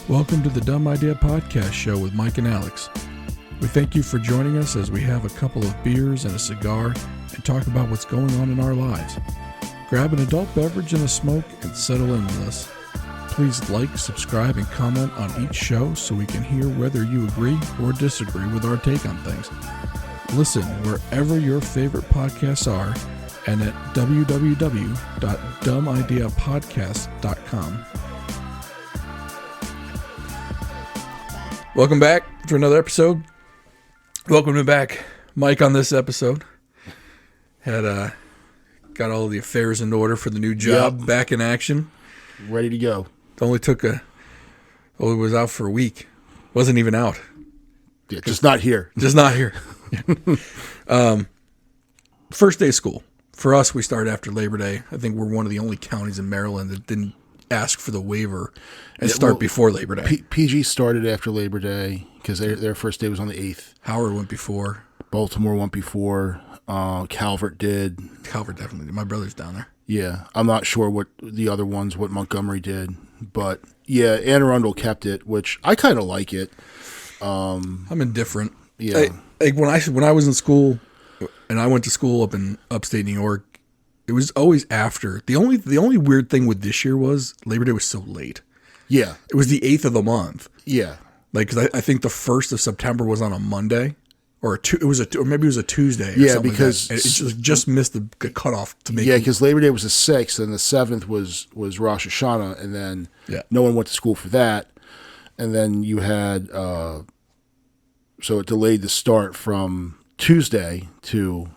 Welcome to the Dumb Idea Podcast Show with Mike and Alex. We thank you for joining us as we have a couple of beers and a cigar and talk about what's going on in our lives. Grab an adult beverage and a smoke and settle in with us. Please like, subscribe, and comment on each show so we can hear whether you agree or disagree with our take on things. Listen wherever your favorite podcasts are and at www.dumbideapodcast.com. Welcome back for another episode. Welcome back, Mike, on this episode. Got all the affairs in order for the new job, back in action. Ready to go. It was out for a week. Wasn't even out. Yeah, just not here. Just not here. First day of school. For us, we started after Labor Day. I think we're one of the only counties in Maryland that didn't ask for the waiver and start before Labor Day. PG started after Labor Day because their first day was on the 8th. Howard went before. Baltimore went before. Calvert did. Calvert definitely did. My brother's down there. Yeah. I'm not sure what the other ones, what Montgomery did. But, yeah, Anne Arundel kept it, which I kind of like it. I'm indifferent. Yeah. When I was in school, and I went to school up in upstate New York, it was always after. The only weird thing with this year was Labor Day was so late. Yeah. It was the 8th of the month. Yeah. Like, cause I think the 1st of September was on a Monday, or maybe it was a Tuesday. Or something because like that. It just missed the cutoff to make. Yeah, because Labor Day was the 6th, and the 7th was Rosh Hashanah, and then no one went to school for that, and then you had so it delayed the start from Tuesday to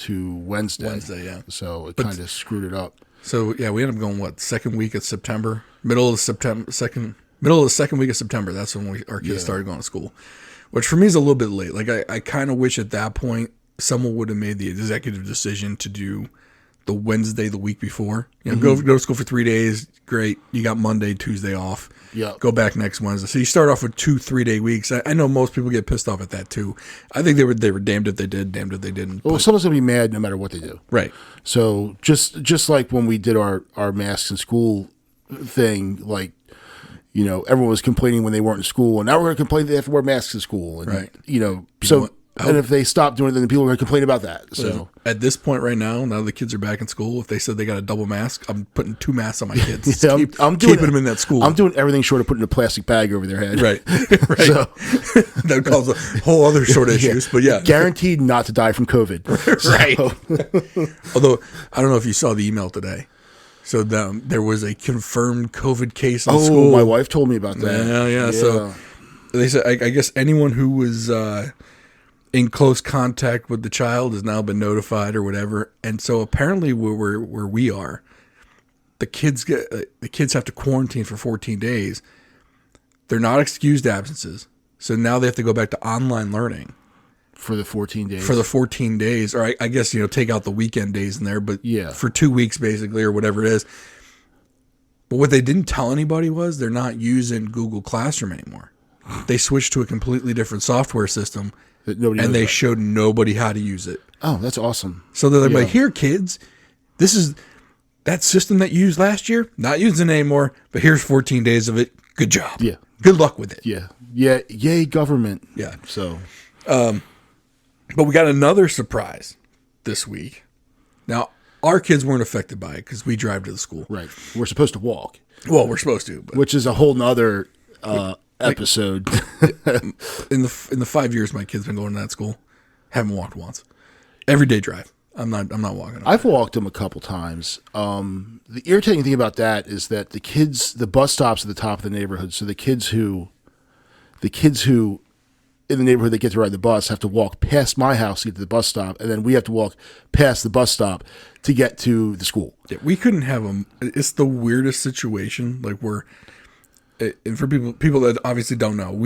Wednesday. Wednesday, yeah. So it kind of screwed it up. So yeah, we ended up going second week of September, middle of the second week of September. That's when our kids started going to school, which for me is a little bit late. Like I kind of wish at that point someone would have made the executive decision to do the Wednesday the week before. You know, go to school for 3 days. Great, you got Monday, Tuesday off. Yeah, go back next Wednesday. So you start off with 2-3 day weeks. I know most people get pissed off at that too. I think they were damned if they did, damned if they didn't. Well, someone's gonna be mad no matter what they do. Right. So just like when we did our masks in school thing, like, you know, everyone was complaining when they weren't in school, and now we're going to complain they have to wear masks in school. And, right. You know, and if they stop doing it, then people are going to complain about that. So at this point right now the kids are back in school, if they said they got a double mask, I'm putting 2 masks on my kids. I'm keeping them in that school. I'm doing everything short of putting a plastic bag over their head. Right. Right. So, that causes a whole other sort of issues, but yeah. Guaranteed not to die from COVID. Right. Although, I don't know if you saw the email today. So there was a confirmed COVID case in school. Oh, my wife told me about that. Yeah. So they said, I guess anyone who was in close contact with the child has now been notified or whatever. And so apparently where we are, the kids have to quarantine for 14 days. They're not excused absences. So now they have to go back to online learning. For the 14 days. For the 14 days. Or I guess, take out the weekend days in there, but for 2 weeks basically, or whatever it is. But what they didn't tell anybody was they're not using Google Classroom anymore. They switched to a completely different software system, and they showed nobody how to use it. Oh, that's awesome. So they're like, here, kids, this is that system that you used last year, not using it anymore, but here's 14 days of it. Good job. Yeah. Good luck with it. Yeah. Yeah. Yay, government. Yeah. So, but we got another surprise this week. Now, our kids weren't affected by it because we drive to the school. Right. We're supposed to walk. Well, we're supposed to. But which is a whole nother episode. In the 5 years my kids been going to that school, haven't walked once. Every day drive. I'm not walking. I've walked them a couple times. The irritating thing about that is that the bus stops at the top of the neighborhood, so the kids who in the neighborhood that get to ride the bus have to walk past my house to get to the bus stop, and then we have to walk past the bus stop to get to the school. Yeah, we couldn't have them. It's the weirdest situation. Like and for people that obviously don't know,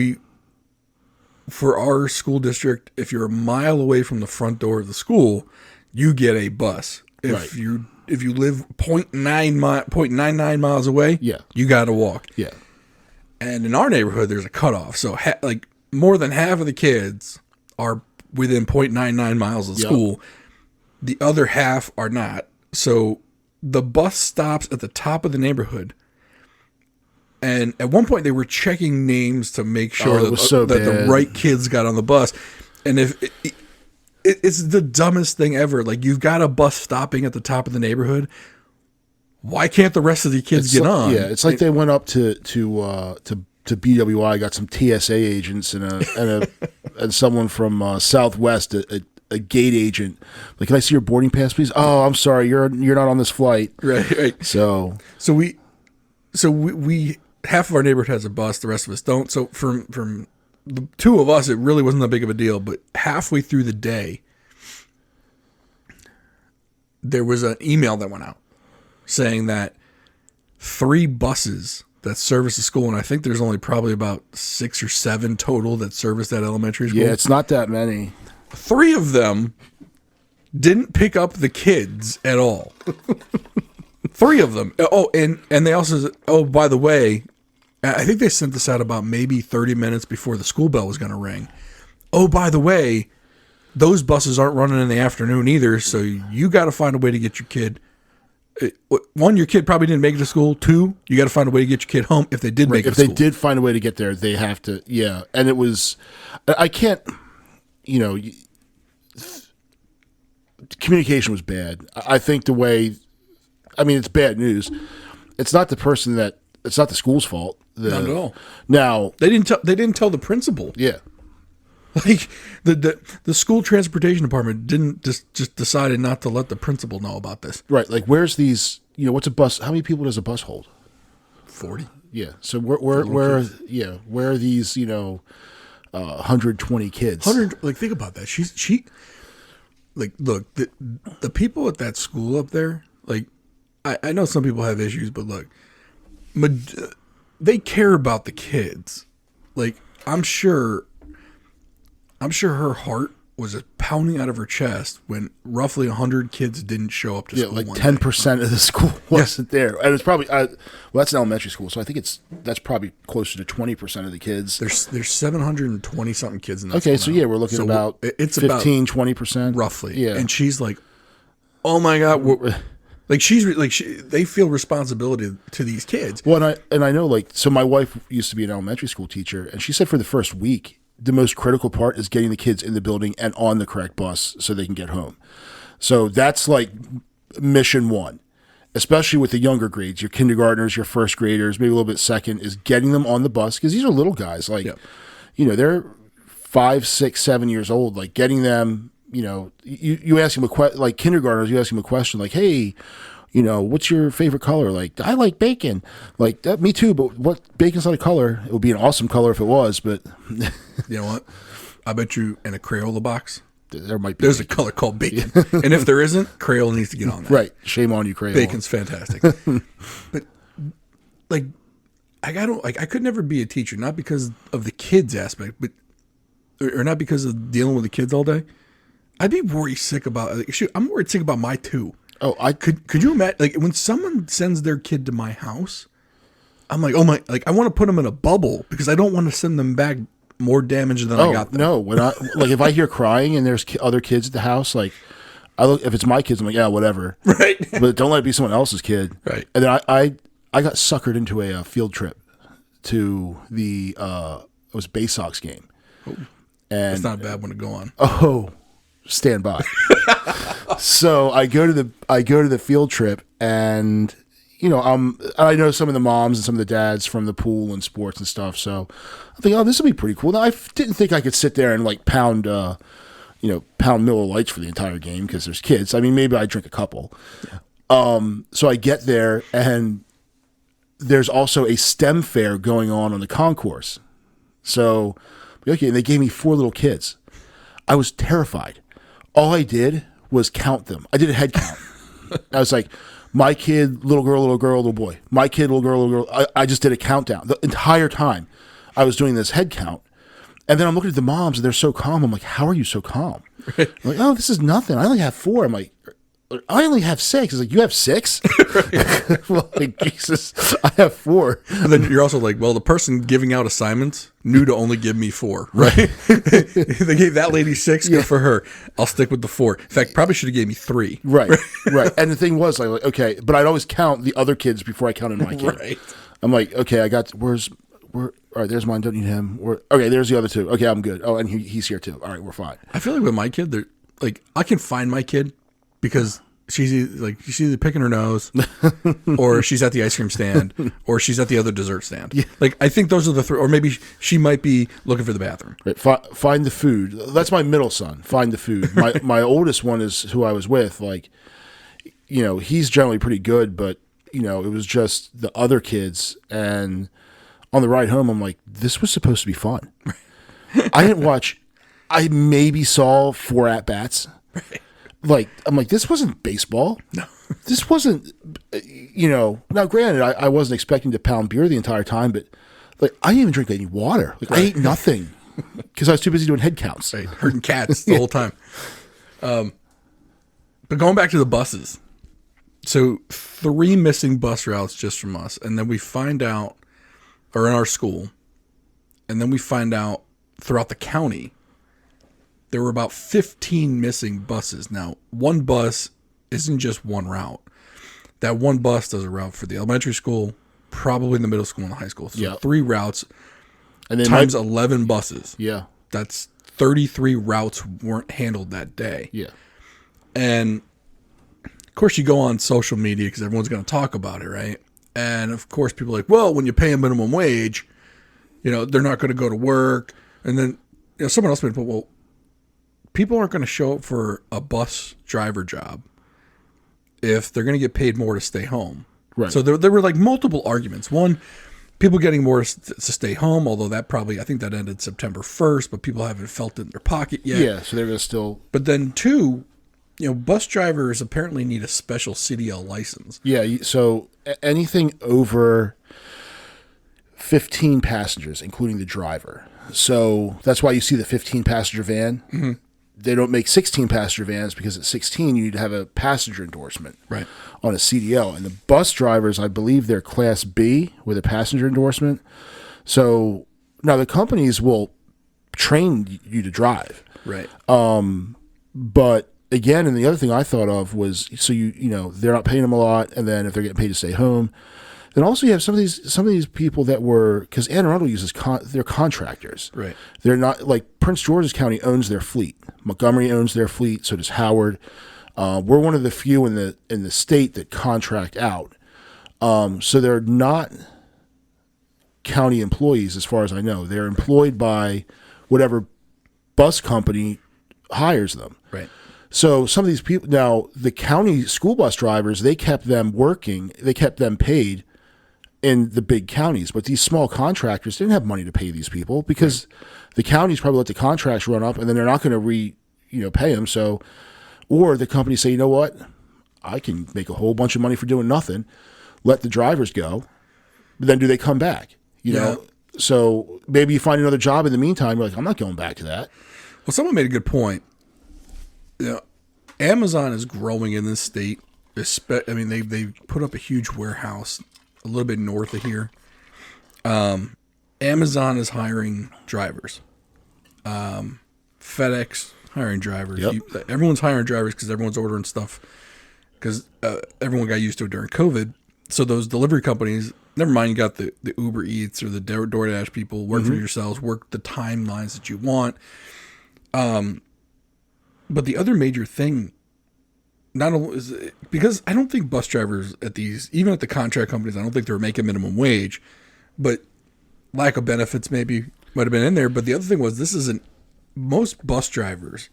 for our school district, if you're a mile away from the front door of the school, you get a bus. If you live 0.99 miles away, you got to walk. Yeah. And in our neighborhood, there's a cutoff. So more than half of the kids are within 0.99 miles of school. The other half are not. So the bus stops at the top of the neighborhood. And at one point, they were checking names to make sure that the right kids got on the bus. And it's the dumbest thing ever. Like, you've got a bus stopping at the top of the neighborhood. Why can't the rest of the kids get on? Yeah, it's like they went up to BWI, got some TSA agents and someone from Southwest, a gate agent. Like, can I see your boarding pass, please? Oh, I'm sorry, you're not on this flight. Right. So we half of our neighborhood has a bus, the rest of us don't. So from the two of us, it really wasn't that big of a deal. But halfway through the day, there was an email that went out saying that 3 buses that service the school, and I think there's only probably about 6 or 7 total that service that elementary school. Yeah, it's not that many. 3 of them didn't pick up the kids at all. 3 of them. Oh, and they also, by the way, I think they sent this out about maybe 30 minutes before the school bell was going to ring. Oh, by the way, those buses aren't running in the afternoon either, so you got to find a way to get your kid. 1, your kid probably didn't make it to school. 2, you got to find a way to get your kid home if they did make it to school. If they did find a way to get there, they have to, yeah. And it was, I can't, communication was bad. I think it's bad news. It's not it's not the school's fault. Not at all. Now, they didn't tell the principal. Yeah. Like, the school transportation department didn't just decided not to let the principal know about this. Right. Like, where's these, what's a bus? How many people does a bus hold? 40. Yeah. So where are these, 120 kids? 100, like, think about that. She like, look, the people at that school up there, like, I know some people have issues, but look, they care about the kids. Like, I'm sure her heart was just pounding out of her chest when roughly 100 kids didn't show up to school. Like 10% of the school wasn't there, and it's probably that's an elementary school, so I think that's probably closer to 20% of the kids. There's 720 something kids in that. Okay, school so we're looking about it's 15, 20% roughly. Yeah, and she's like, "Oh my God." Like, they feel responsibility to these kids. Well, and I know, like, so my wife used to be an elementary school teacher, and she said for the first week, the most critical part is getting the kids in the building and on the correct bus so they can get home. So that's like mission 1, especially with the younger grades, your kindergartners, your first graders, maybe a little bit second, is getting them on the bus, because these are little guys. Like, they're 5, 6, 7 years old. Like, getting them. You ask them like kindergartners, you ask them a question like, hey, what's your favorite color? Like, I like bacon. Like, that, me too, but what, bacon's not a color. It would be an awesome color if it was, but. You know what? I bet you in a Crayola box, there might be. There's a color called bacon. And if there isn't, Crayola needs to get on that. Right. Shame on you, Crayola. Bacon's fantastic. But, like, I could never be a teacher, not because of the kids aspect, but, or not because of dealing with the kids all day. I'd be worried sick about. I'm worried sick about my 2. Oh, I could you imagine? Like, when someone sends their kid to my house, I'm like, oh my! Like, I want to put them in a bubble because I don't want to send them back more damaged than I got them. No, when if I hear crying and there's other kids at the house, like, I look, if it's my kids, I'm like, yeah, whatever. Right. But don't let it be someone else's kid. Right. And then I got suckered into a field trip to the it was a Bay Sox game. Oh, and it's not a bad one to go on. Oh. Stand by. So I go to the field trip, and I know some of the moms and some of the dads from the pool and sports and stuff. So I think, oh, this will be pretty cool. Now, I didn't think I could sit there and like pound Miller Lights for the entire game because there's kids. I mean, maybe I drink a couple. Yeah. So I get there, and there's also a STEM fair going on the concourse. So, okay, and they gave me 4 little kids. I was terrified. All I did was count them. I did a head count. I was like, my kid, little girl, little boy. My kid, little girl, little girl. I just did a countdown. The entire time I was doing this head count. And then I'm looking at the moms, and they're so calm. I'm like, how are you so calm? I'm like, oh, this is nothing. I only have 4. I'm like, I only have 6. It's like, you have 6? Well, like, Jesus, I have 4. And then you're also like, well, the person giving out assignments knew to only give me 4, right? They gave that lady 6, good for her. I'll stick with the 4. In fact, probably should have gave me 3. Right. And the thing was, like, okay, but I'd always count the other kids before I counted my kid. Right. I'm like, okay, where? All right, there's mine. Don't need him. Okay, there's the other two. Okay, I'm good. Oh, and he's here too. All right, we're fine. I feel like with my kid, they're like, I can find my kid because she's either picking her nose, or she's at the ice cream stand, or she's at the other dessert stand. Yeah. Like, I think those are the three. Or maybe she might be looking for the bathroom. Right. Find the food. That's my middle son. Find the food. My oldest one is who I was with. Like, he's generally pretty good, but it was just the other kids. And on the ride home, I'm like, this was supposed to be fun. I didn't watch. I maybe saw 4 at-bats. Right. Like, I'm like, this wasn't baseball. No. This wasn't, now granted, I wasn't expecting to pound beer the entire time, but like, I didn't even drink any water. Like, I ate nothing because I was too busy doing head counts. Right. Herding cats the whole time. But going back to the buses. So 3 missing bus routes just from us. And then we find out, or in our school, and then we find out throughout the county, there were about 15 missing buses. Now, one bus isn't just one route. That one bus does a route for the elementary school, probably the middle school and the high school. So 3 routes and then times 11 buses. Yeah. That's 33 routes weren't handled that day. Yeah. And, of course, you go on social media because everyone's going to talk about it, right? And, of course, people are like, well, when you pay a minimum wage, they're not going to go to work. And then someone else made a point, well, people aren't going to show up for a bus driver job if they're going to get paid more to stay home. Right. So there were like multiple arguments. One, people getting more to stay home, although I think that ended September 1st, but people haven't felt it in their pocket yet. Yeah, so they're going to still. But then 2, bus drivers apparently need a special CDL license. Yeah, so anything over 15 passengers, including the driver. So that's why you see the 15-passenger van. Mm-hmm. They don't make 16-passenger vans because at 16 you need to have a passenger endorsement on a CDL. And the bus drivers, I believe they're Class B with a passenger endorsement. So now the companies will train you to drive. Right. But again, and the other thing I thought of was, so they're not paying them a lot, and then if they're getting paid to stay home, then also you have some of these people that were, because Anne Arundel uses they're contractors. Right. They're not, like, Prince George's County owns their fleet. Montgomery owns their fleet. So does Howard. We're one of the few in the state that contract out. So they're not county employees, as far as I know. They're employed by whatever bus company hires them. Right. So some of these people, now the county school bus drivers, they kept them working. They kept them paid in the big counties, but these small contractors didn't have money to pay these people because the counties probably let the contracts run up, and then they're not going to pay them. So, or the companies say, you know what, I can make a whole bunch of money for doing nothing. Let the drivers go, but then do they come back? You know, so maybe you find another job in the meantime. You're like, I'm not going back to that. Well, someone made a good point. Amazon is growing in this state. I mean, they put up a huge warehouse a little bit north of here. Amazon is hiring drivers. FedEx hiring drivers. Yep. Everyone's hiring drivers because everyone's ordering stuff because everyone got used to it during COVID. So those delivery companies, never mind you got the Uber Eats or the DoorDash people, work for yourselves, work the timelines that you want. But the other major thing, not only is because I don't think bus drivers even at the contract companies, I don't think they're making minimum wage, but lack of benefits maybe might have been in there. But the other thing was most bus drivers,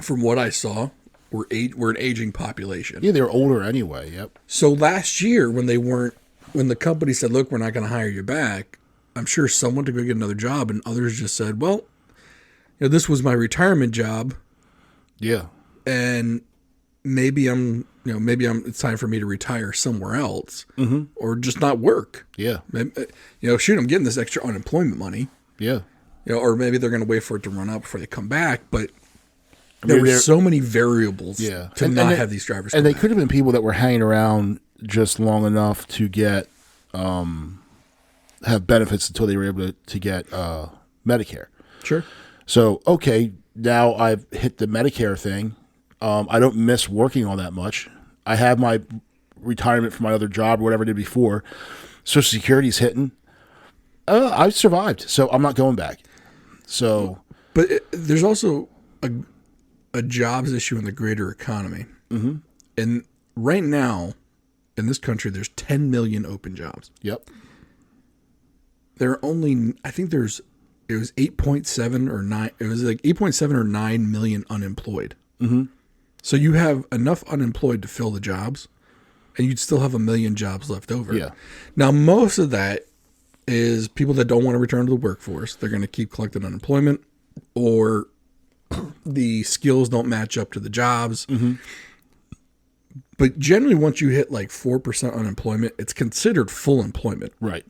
from what I saw, were an aging population. Yeah, they're older anyway. Yep. So last year when the company said, look, we're not going to hire you back, I'm sure someone to go get another job, and others just said, well, this was my retirement job. Yeah. And maybe it's time for me to retire somewhere else, or just not work. Yeah. Shoot, I'm getting this extra unemployment money. Yeah. Or maybe they're going to wait for it to run out before they come back. But there were so many variables to not have these drivers. And they could have been people that were hanging around just long enough to get have benefits until they were able to get Medicare. Sure. So, okay, now I've hit the Medicare thing. I don't miss working all that much. I have my retirement from my other job or whatever I did before. Social Security's hitting. I've survived, so I'm not going back. So, but there's also a jobs issue in the greater economy. Mm-hmm. And right now, in this country, there's 10 million open jobs. Yep. There are only, I think it was 8.7 or 9, it was like 8.7 or 9 million unemployed. Mm-hmm. So you have enough unemployed to fill the jobs, and you'd still have 1 million jobs left over. Yeah. Now, most of that is people that don't want to return to the workforce. They're going to keep collecting unemployment, or the skills don't match up to the jobs. Mm-hmm. But generally, once you hit like 4% unemployment, it's considered full employment. Right.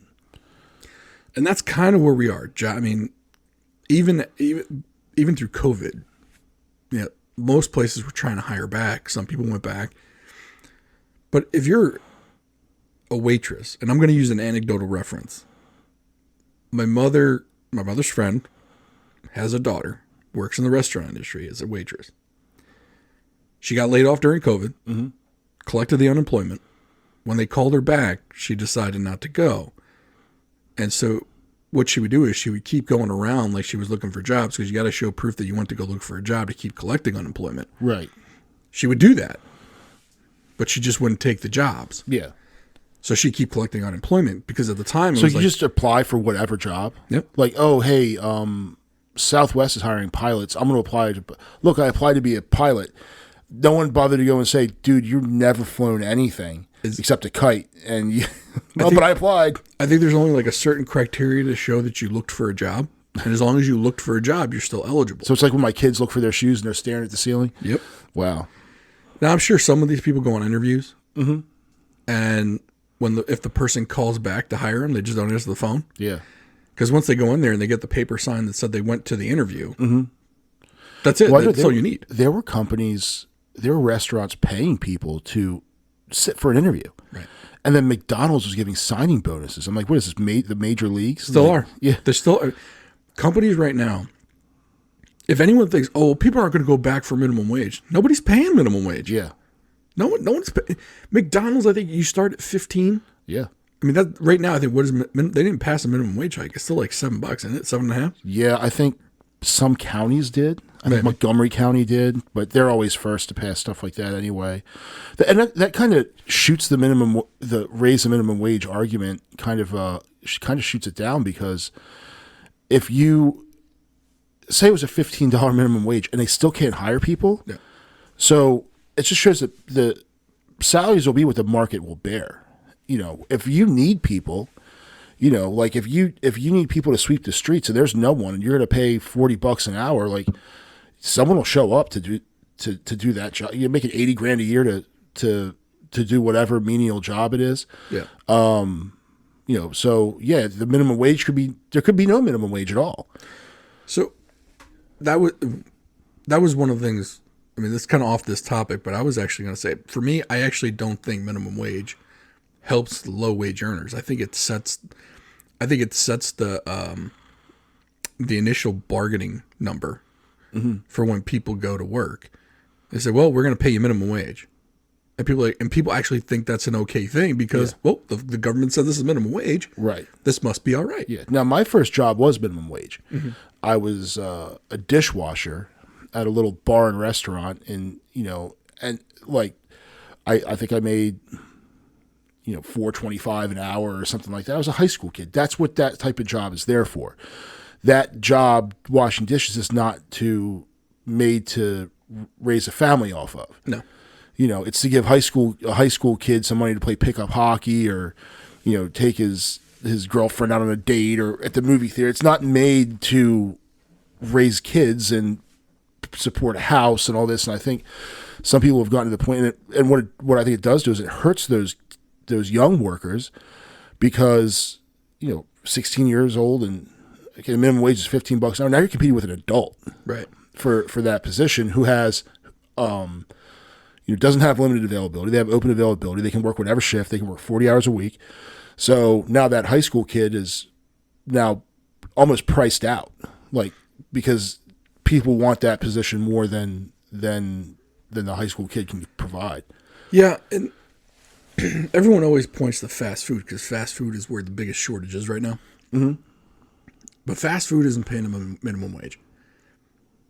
And that's kind of where we are. I mean, even through COVID, you know, most places were trying to hire back. Some people went back. But if you're a waitress, and I'm going to use an anecdotal reference. My mother's friend has a daughter, works in the restaurant industry as a waitress. She got laid off during COVID, mm-hmm. collected the unemployment. When they called her back, she decided not to go. And so what she would do is she would keep going around like she was looking for jobs, because you got to show proof that you went to go look for a job to keep collecting unemployment. Right. She would do that, but she just wouldn't take the jobs. Yeah. So she'd keep collecting unemployment, because at the time, so you just apply for whatever job? Yep. Like, oh, hey, Southwest is hiring pilots. I'm going to apply look, I applied to be a pilot. No one bothered to go and say, dude, you've never flown anything except a kite. And you, but I applied. I think there's only like a certain criteria to show that you looked for a job. And as long as you looked for a job, you're still eligible. So it's like when my kids look for their shoes and they're staring at the ceiling? Yep. Wow. Now, I'm sure some of these people go on interviews. Mm-hmm. And if the person calls back to hire them, they just don't answer the phone. Yeah. Because once they go in there and they get the paper signed that said they went to the interview, mm-hmm. that's it. That's all you need. There were companies, there were restaurants paying people to sit for an interview. Right. And then McDonald's was giving signing bonuses. I'm like, what is this, the major leagues? Still like, are. Yeah. There's still companies right now. If anyone thinks, oh, people aren't going to go back for minimum wage, nobody's paying minimum wage. Yeah. No one's paying. McDonald's, I think you start at 15. Yeah. I mean, that right now, I think they didn't pass a minimum wage hike. It's still like $7, isn't it? 7.5. Yeah, I think some counties did. I think Montgomery County did, but they're always first to pass stuff like that anyway. And that kind of shoots the raise the minimum wage argument kind of shoots it down, because if you say it was a $15 minimum wage and they still can't hire people, yeah. So it just shows that the salaries will be what the market will bear. You know, if you need people, you know, like if you need people to sweep the streets and there's no one and you're going to pay $40 an hour, like someone will show up to do that job. You're making $80,000 a year to do whatever menial job it is. Yeah. You know, so yeah, the minimum wage there could be no minimum wage at all. So that was one of the things. I mean, this is kind of off this topic, but I was actually going to say, for me, I actually don't think minimum wage helps the low wage earners. I think it sets the initial bargaining number mm-hmm. for when people go to work. They say, well, we're going to pay you minimum wage. And people actually think that's an okay thing because, well, the government said this is minimum wage. Right. This must be all right. Yeah. Now, my first job was minimum wage. Mm-hmm. I was a dishwasher at a little bar and restaurant, and like I think I made $4.25 an hour or something like that. I was a high school kid. That's what that type of job is there for. That job, washing dishes, is not made to raise a family off of. No. It's to give a high school kid some money to play pickup hockey, or take his girlfriend out on a date, or at the movie theater. It's not made to raise kids and support a house and all this. And I think some people have gotten to the point, and what I think it does do is it hurts those young workers, because 16 years old and minimum wage is $15 an hour. Now you're competing with an adult, right, for that position, who has doesn't have limited availability. They have open availability. They can work whatever shift. They can work 40 hours a week. So now that high school kid is now almost priced out, like, because people want that position more than the high school kid can provide. Yeah, and everyone always points to fast food because fast food is where the biggest shortage is right now. Mm-hmm. But fast food isn't paying a minimum wage.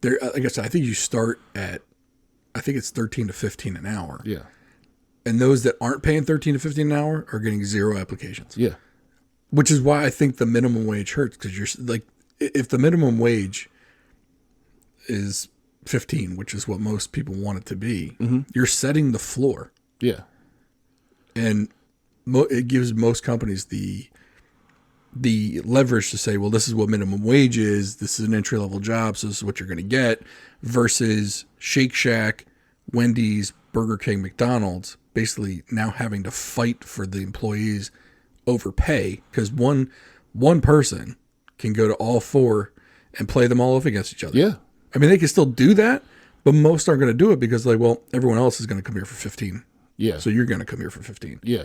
There, like I said, I think you start at, I think it's 13 to 15 an hour. Yeah. And those that aren't paying 13 to 15 an hour are getting 0 applications. Yeah. Which is why I think the minimum wage hurts, because you're like, if the minimum wage is 15, which is what most people want it to be, you're setting the floor. Yeah. And it gives most companies the leverage to say, well, this is what minimum wage is. This is an entry level job, so this is what you're going to get. Versus Shake Shack, Wendy's, Burger King, McDonald's, basically now having to fight for the employees over pay because one person can go to all 4 and play them all off against each other. Yeah. I mean, they can still do that, but most aren't going to do it because, like, well, everyone else is going to come here for 15. Yeah. So you're going to come here for 15. Yeah.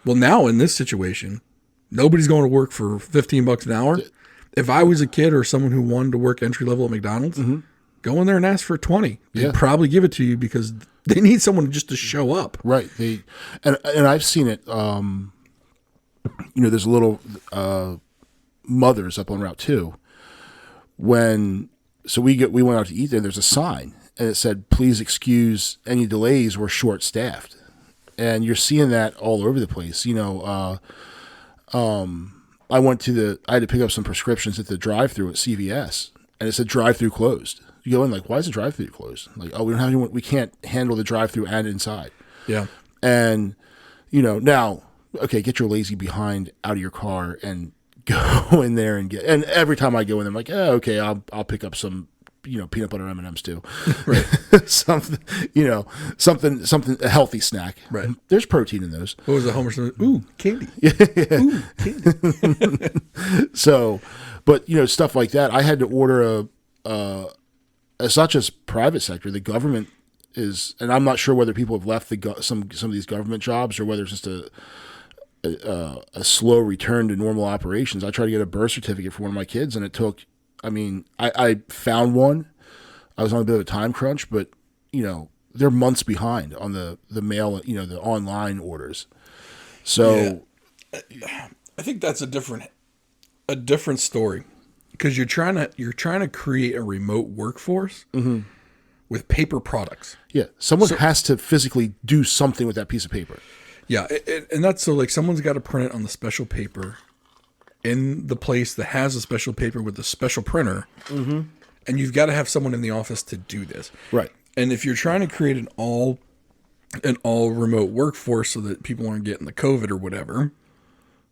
Well, now in this situation, nobody's going to work for $15 an hour. If I was a kid or someone who wanted to work entry level at McDonald's, go in there and ask for 20. They'd probably give it to you because they need someone just to show up. Right. And I've seen it. There's a little Mothers up on Route 2. We went out to eat there. There's a sign and it said, "Please excuse any delays. We're short staffed." And you're seeing that all over the place. I had to pick up some prescriptions at the drive-thru at CVS, and it said drive-thru closed. You go in like, why is the drive-thru closed? Like, oh, we don't have anyone. We can't handle the drive-thru and inside. Yeah. And now, okay, get your lazy behind out of your car and go in there and get. And every time I go in, I'm like, oh, okay, I'll pick up some. Peanut butter M&Ms too. Right. something, a healthy snack. Right. There's protein in those. What was the Homer Simpson? Ooh, candy. Ooh, candy. So, but stuff like that. I had to order it's not just private sector. The government is, and I'm not sure whether people have left some of these government jobs or whether it's just a slow return to normal operations. I tried to get a birth certificate for one of my kids, and it took. I found one. I was on a bit of a time crunch, but they're months behind on the mail, the online orders. So, yeah. I think that's a different story because you're trying to create a remote workforce with paper products. Yeah, someone has to physically do something with that piece of paper. Yeah, and that's so like someone's got to print it on the special paper. In the place that has a special paper with a special printer, and you've got to have someone in the office to do this. Right. And if you're trying to create an all remote workforce so that people aren't getting the COVID or whatever,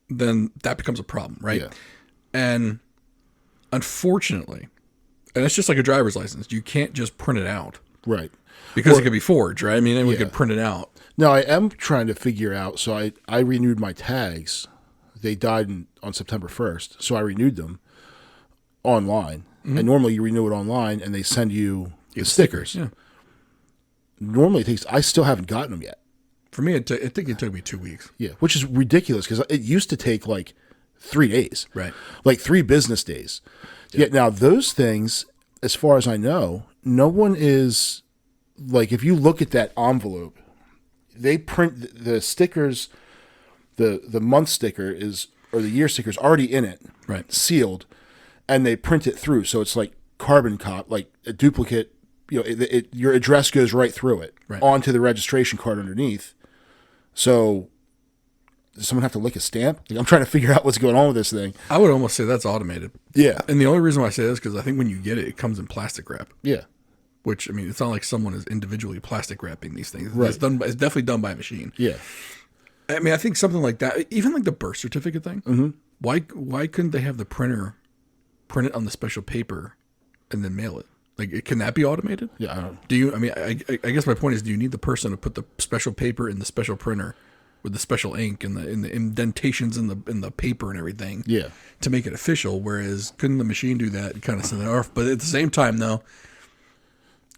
then that becomes a problem, right? Yeah. And unfortunately, and it's just like a driver's license, you can't just print it out. Right. Because it could be forged, right? I mean, anyone could print it out. Now, I am trying to figure out, so I renewed my tags. They died on September 1st, so I renewed them online. And normally you renew it online, and they send you the stickers. Yeah. Normally I still haven't gotten them yet. For me, I think it took me 2 weeks. Yeah, which is ridiculous because it used to take like 3 days. Right. Like 3 business days. Yeah. Yet now those things, as far as I know, no one is, like if you look at that envelope, they print the stickers. The month sticker or the year sticker is already in it, right? Sealed, and they print it through, so it's like carbon like a duplicate. Your address goes right through it, right, onto the registration card underneath. So, does someone have to lick a stamp? Like, I'm trying to figure out what's going on with this thing. I would almost say that's automated. Yeah, and the only reason why I say this is because I think when you get it, it comes in plastic wrap. Yeah, which I mean, it's not like someone is individually plastic wrapping these things. Right. It's definitely done by a machine. Yeah. I mean, I think something like that, even like the birth certificate thing, why couldn't they have the printer print it on the special paper and then mail it? Like, can that be automated? Yeah, I don't know. Do you, I mean, I guess my point is, do you need the person to put the special paper in the special printer with the special ink and the indentations in the paper and everything to make it official? Whereas, couldn't the machine do that and kind of send it off? But at the same time, though,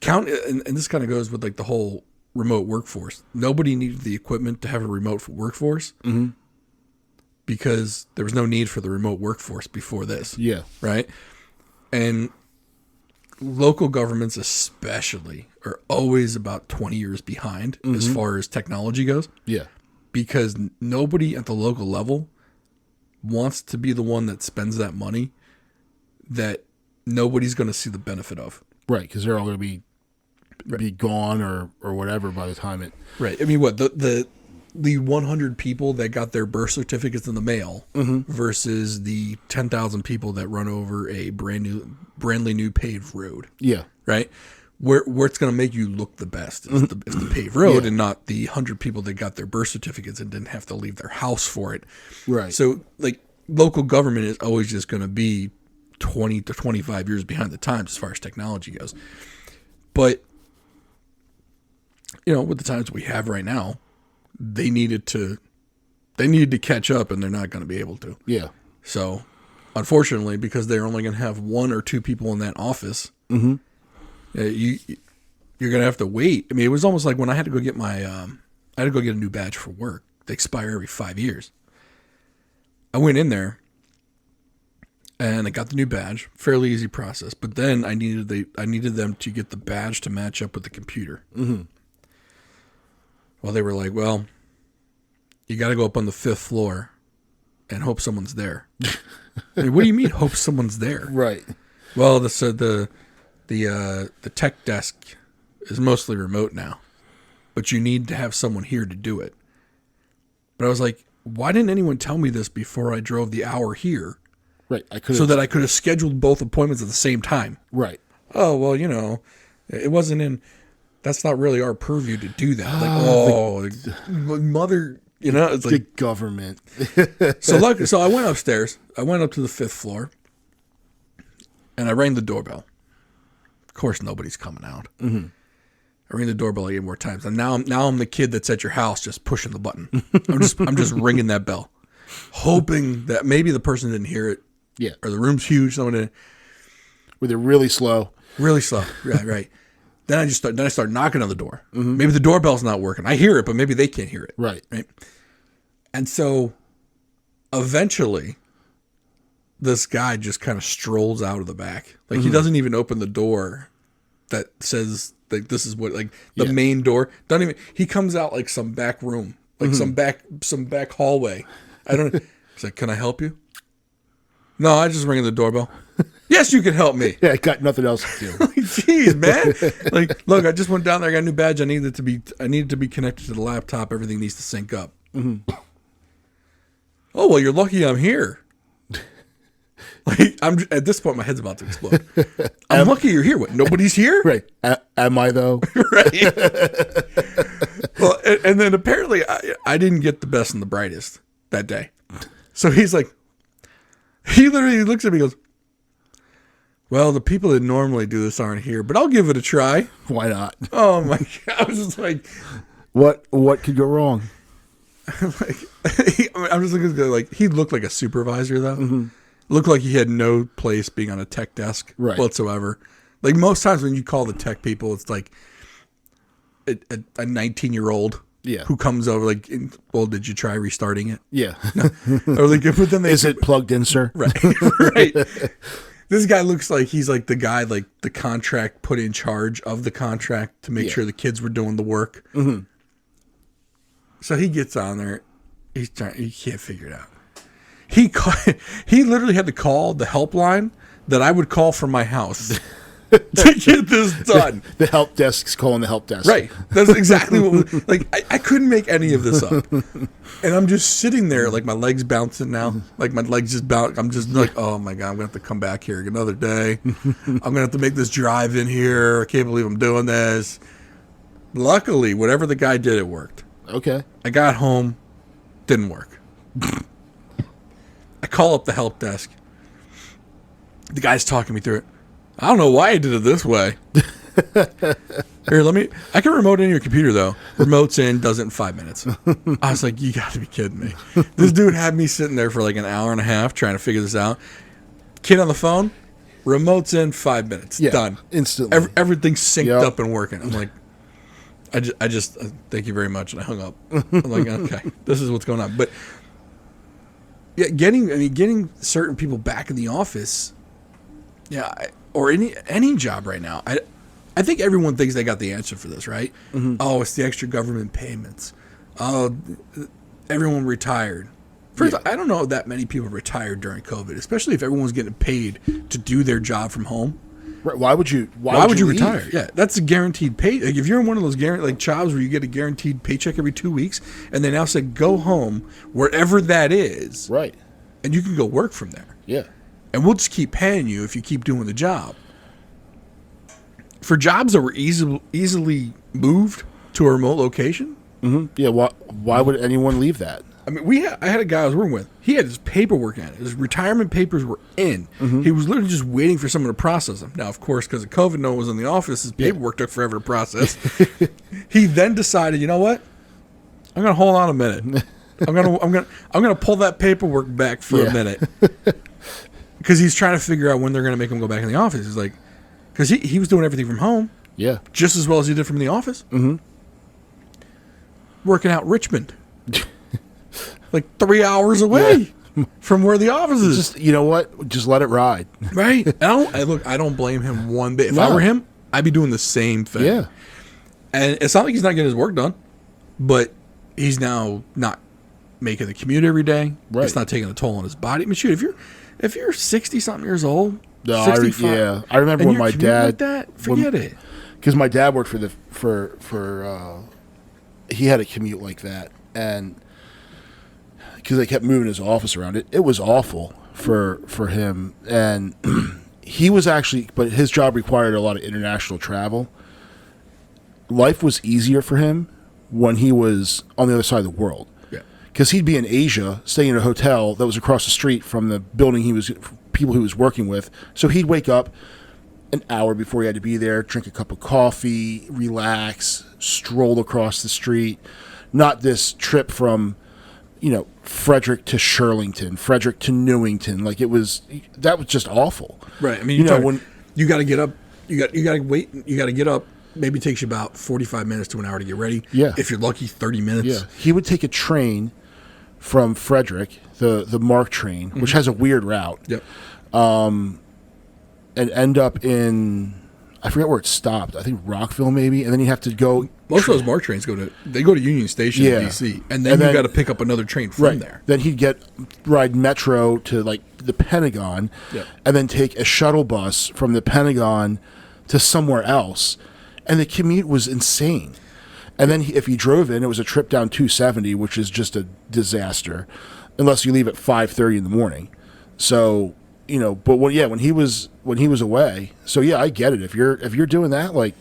and this kind of goes with like the whole remote workforce. Nobody needed the equipment to have a remote workforce because there was no need for the remote workforce before this. Yeah. Right? And local governments especially are always about 20 years behind as far as technology goes. Yeah. because nobody at the local level wants to be the one that spends that money that nobody's going to see the benefit of. Right, because they're all going to be gone or whatever by the time it... Right. I mean, what, the 100 people that got their birth certificates in the mail versus the 10,000 people that run over a brandly new paved road. Yeah. Right? Where it's going to make you look the best is the paved road and not the 100 people that got their birth certificates and didn't have to leave their house for it. Right. So, like, local government is always just going to be 20 to 25 years behind the times as far as technology goes. But, you know, with the times we have right now, they needed to catch up, and they're not going to be able to. Yeah. So, unfortunately, because they're only going to have 1 or 2 people in that office, you're going to have to wait. I mean, it was almost like when I had to go get my, I had to go get a new badge for work. They expire every 5 years. I went in there, and I got the new badge. Fairly easy process. But then I needed them to get the badge to match up with the computer. Well, they were like, well, you got to go up on the 5th floor and hope someone's there. I mean, what do you mean, hope someone's there? Right. Well, the tech desk is mostly remote now, but you need to have someone here to do it. But I was like, why didn't anyone tell me this before I drove the hour here? Right. So that I could have scheduled both appointments at the same time. Right. Oh, well, you know, it wasn't in... That's not really our purview to do that. Mother, you know, it's like the government. So I went upstairs. I went up to the 5th floor, and I rang the doorbell. Of course, nobody's coming out. I rang the doorbell 8 more times, and now I'm the kid that's at your house just pushing the button. I'm just ringing that bell, hoping that maybe the person didn't hear it. Yeah, or the room's huge. Someone didn't. Where they're really slow. Really slow. Right. Then I start knocking on the door. Maybe the doorbell's not working. I hear it, but maybe they can't hear it. Right. And so eventually this guy just kind of strolls out of the back. Like he doesn't even open the door that says like this is what like the main door. Doesn't even he comes out like some back room. Like some back hallway. I don't know. He's like, "Can I help you?" No, I just ringing the doorbell. Yes, you can help me. Yeah, I got nothing else to do. Like, jeez, man. Like, look, I just went down there. I got a new badge. I needed to be connected to the laptop. Everything needs to sync up. Oh, well, you're lucky I'm here. Like, at this point, my head's about to explode. I'm lucky you're here. What? Nobody's here? Right. Am I though? Right. Well, and then apparently I didn't get the best and the brightest that day. So he's like, he literally looks at me and goes, well, the people that normally do this aren't here, but I'll give it a try. Why not? Oh my God. I was just like, what could go wrong? I'm just looking like he looked like a supervisor though. Looked like he had no place being on a tech desk whatsoever. Like most times when you call the tech people, it's like a 19-year-old who comes over like, well, did you try restarting it? Yeah. No. Or like, but then is it plugged in, sir? Right. This guy looks like he's like the guy, like the contract put in charge of the contract to make sure the kids were doing the work. So he gets on there. He can't figure it out. He literally had to call the helpline that I would call from my house to get this done. The help desk's calling the help desk. Right. That's exactly what was, like, I couldn't make any of this up. And I'm just sitting there, like, my legs bouncing now. Like, my legs just bounce. I'm just like, oh, my God, I'm going to have to come back here another day. I'm going to have to make this drive in here. I can't believe I'm doing this. Luckily, whatever the guy did, it worked. Okay. I got home. Didn't work. I call up the help desk. The guy's talking me through it. I don't know why I did it this way. Here, I can remote in your computer, though. Remote's in, does it in 5 minutes. I was like, you got to be kidding me. This dude had me sitting there for like an hour and a half trying to figure this out. Kid on the phone, remote's in 5 minutes. Done. Instantly. Everything's synced up and working. I'm like, I just thank you very much. And I hung up. I'm like, okay, this is what's going on. But yeah, getting certain people back in the office, or any job right now. I think everyone thinks they got the answer for this, right? Oh, it's the extra government payments. Oh, everyone retired. First, I don't know that many people retired during COVID, especially if everyone was getting paid to do their job from home. Right. Why would you retire? Yeah, that's a guaranteed pay. Like if you're in one of those jobs where you get a guaranteed paycheck every 2 weeks, and they now say go home wherever that is, right, and you can go work from there. Yeah, and we'll just keep paying you if you keep doing the job. For jobs that were easily moved to a remote location. Mm-hmm. Yeah. Why would anyone leave that? I mean, I had a guy I was working with. He had his paperwork in it. His retirement papers were in. Mm-hmm. He was literally just waiting for someone to process them. Now, of course, because of COVID, no one was in the office. His paperwork took forever to process. He then decided, you know what? I'm going to hold on a minute. I'm gonna pull that paperwork back for a minute, because he's trying to figure out when they're going to make him go back in the office. He's like, because he was doing everything from home, just as well as he did from the office. Mm-hmm. Working out Richmond. Like 3 hours away from where the office is. Just, you know what? Just let it ride. Right. I don't blame him one bit. If I were him, I'd be doing the same thing. Yeah. And it's not like he's not getting his work done, but he's now not making the commute every day. Right. It's not taking a toll on his body. I mean, shoot, if you're 60-something years old, 65, I remember when my dad like that, forget it. Because my dad worked he had a commute like that, and because they kept moving his office around, it was awful for him. And he was but his job required a lot of international travel. Life was easier for him when he was on the other side of the world. Yeah. Because he'd be in Asia, staying in a hotel that was across the street from the building people he was working with. So he'd wake up an hour before he had to be there, drink a cup of coffee, relax, stroll across the street. Not this trip from, Frederick to Shirlington, Frederick to Newington. Like that was just awful. Right. I mean, when you got to get up, you got to wait, you got to get up. Maybe it takes you about 45 minutes to an hour to get ready. Yeah. If you're lucky, 30 minutes. Yeah. He would take a train from Frederick, the MARC train, which has a weird route. Yep. And end up in, I forget where it stopped. I think Rockville maybe, and then you have to go. Most of those MARC trains go to Union Station in D.C., and then you got to pick up another train from there. Then he'd ride Metro to the Pentagon, and then take a shuttle bus from the Pentagon to somewhere else, and the commute was insane. And then if he drove in, it was a trip down 270, which is just a disaster, unless you leave at 5:30 in the morning. So. But when he was away, so I get it. If you're doing that,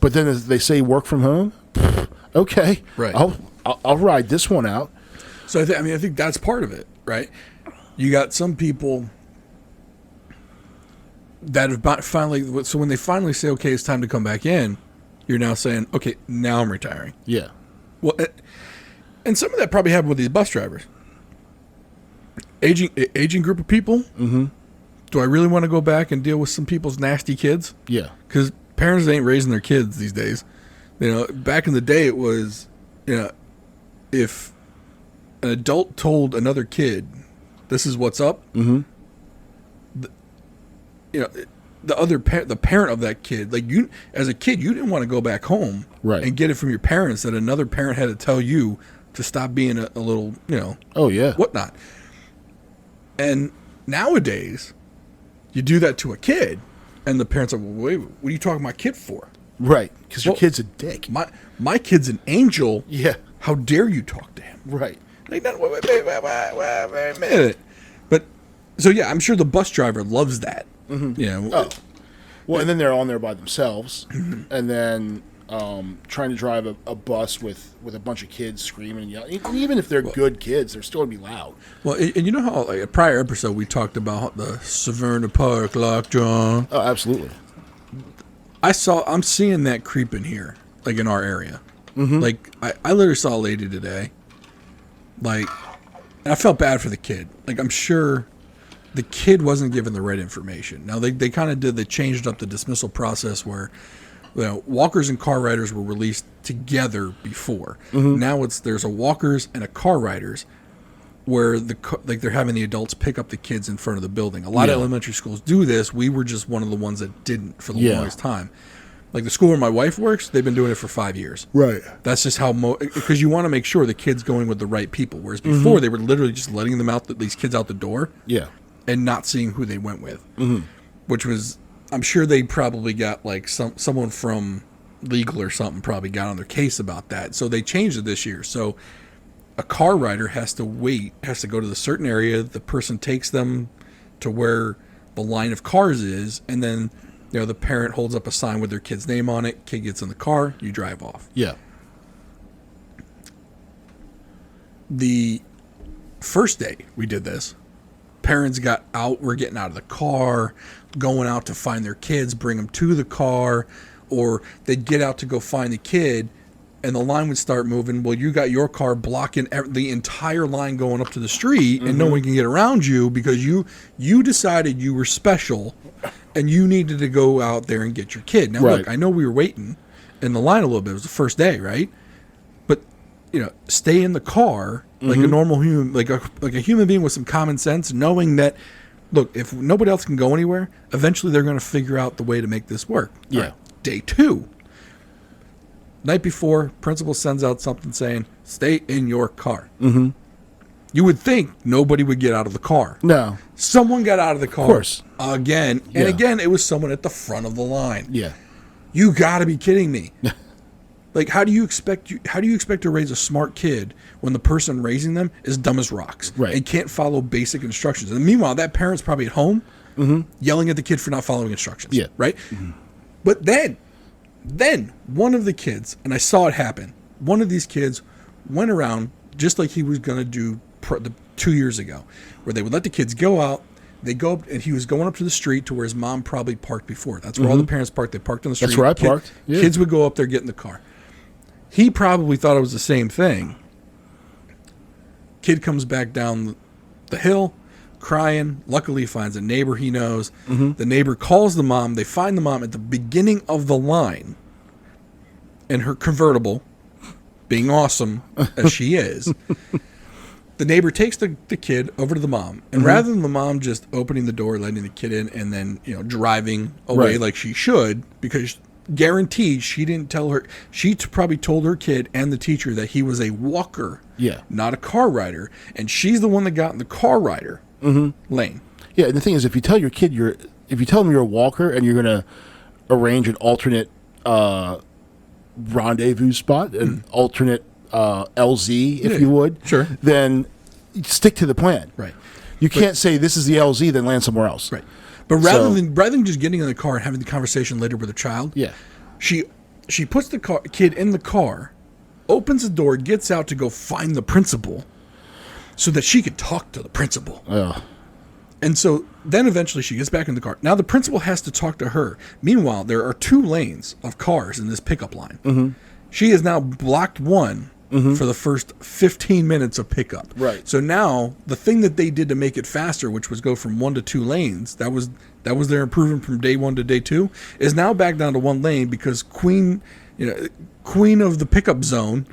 but then as they say work from home, okay, right? I'll ride this one out. So I think that's part of it, right? You got some people that have finally. So when they finally say, okay, it's time to come back in, you're now saying, okay, now I'm retiring. Yeah. Well, and some of that probably happened with these bus drivers. Aging group of people. Mm-hmm. Do I really want to go back and deal with some people's nasty kids? Yeah. Because parents ain't raising their kids these days. Back in the day it was, if an adult told another kid, this is what's up, mm-hmm. the parent of that kid, you as a kid, you didn't want to go back home and get it from your parents that another parent had to tell you to stop being a little, oh yeah, whatnot. And nowadays, you do that to a kid, and the parents are, well, wait, what are you talking to my kid for? Right, because your kid's a dick. My kid's an angel. Yeah. How dare you talk to him? Right. Wait a minute. But, so yeah, I'm sure the bus driver loves that. Mm-hmm. Well, and then they're on there by themselves, and then trying to drive a bus with a bunch of kids screaming and yelling. Even if they're good kids, they're still going to be loud. Well, and you know how, a prior episode, we talked about the Severna Park lockjaw? Oh, absolutely. I'm seeing that creep in here, in our area. Mm-hmm. I literally saw a lady today, and I felt bad for the kid. I'm sure the kid wasn't given the right information. Now, they kind of they changed up the dismissal process where, walkers and car riders were released together before. Mm-hmm. Now there's a walkers and a car riders, where they're having the adults pick up the kids in front of the building. A lot of elementary schools do this. We were just one of the ones that didn't for the longest time. Like the school where my wife works, they've been doing it for 5 years. Right. That's just how, because you want to make sure the kid's going with the right people. Whereas before, they were literally just letting them out, these kids out the door. Yeah. And not seeing who they went with. Which was, I'm sure they probably got like someone from legal or something probably got on their case about that. So they changed it this year. So a car rider has to go to the certain area. The person takes them to where the line of cars is, and then the parent holds up a sign with their kid's name on it. Kid gets in the car, you drive off. Yeah. The first day we did this, parents got out, were getting out of the car, going out to find their kids, bring them to the car, or they'd get out to go find the kid, and the line would start moving. Well, you got your car blocking the entire line going up to the street, and no one can get around you because you decided you were special, and you needed to go out there and get your kid. Now, look, I know we were waiting in the line a little bit. It was the first day, right? But stay in the car like a normal human, like a human being with some common sense, knowing that, look, if nobody else can go anywhere, eventually they're going to figure out the way to make this work. Yeah. Right. Day 2. Night before, principal sends out something saying, stay in your car. You would think nobody would get out of the car. No. Someone got out of the car. Of course. Again. And again, it was someone at the front of the line. Yeah. You got to be kidding me. Like, how do you expect to raise a smart kid when the person raising them is dumb as rocks and can't follow basic instructions? And meanwhile, that parent's probably at home yelling at the kid for not following instructions. Yeah. Right? But then one of the kids, and I saw it happen, one of these kids went around just like he was going to do 2 years ago, where they would let the kids go out. They go up, and he was going up to the street to where his mom probably parked before. That's where all the parents parked. They parked on the street. That's where I parked. Yeah. Kids would go up there, get in the car. He probably thought it was the same thing. Kid comes back down the hill, crying. Luckily, he finds a neighbor he knows. The neighbor calls the mom. They find the mom at the beginning of the line in her convertible, being awesome as she is. The neighbor takes the kid over to the mom, and rather than the mom just opening the door, letting the kid in, and then driving away like she should, because guaranteed she didn't tell her, she probably told her kid and the teacher that he was a walker, not a car rider, and she's the one that got in the car rider lane. Yeah, and the thing is, if you tell your kid if you tell them you're a walker and you're going to arrange an alternate rendezvous spot, an alternate LZ, if you would, then stick to the plan. Right. You can't say this is the LZ, then land somewhere else. Right. But rather than just getting in the car and having the conversation later with the child, she puts the kid in the car, opens the door, gets out to go find the principal, so that she could talk to the principal. And so then eventually she gets back in the car. Now the principal has to talk to her. Meanwhile, there are 2 lanes of cars in this pickup line. She has now blocked one for the first 15 minutes of pickup. Right. So now the thing that they did to make it faster, which was go from 1 to 2 lanes, that was their improvement from day 1 to day 2, is now back down to 1 lane because queen of the pickup zone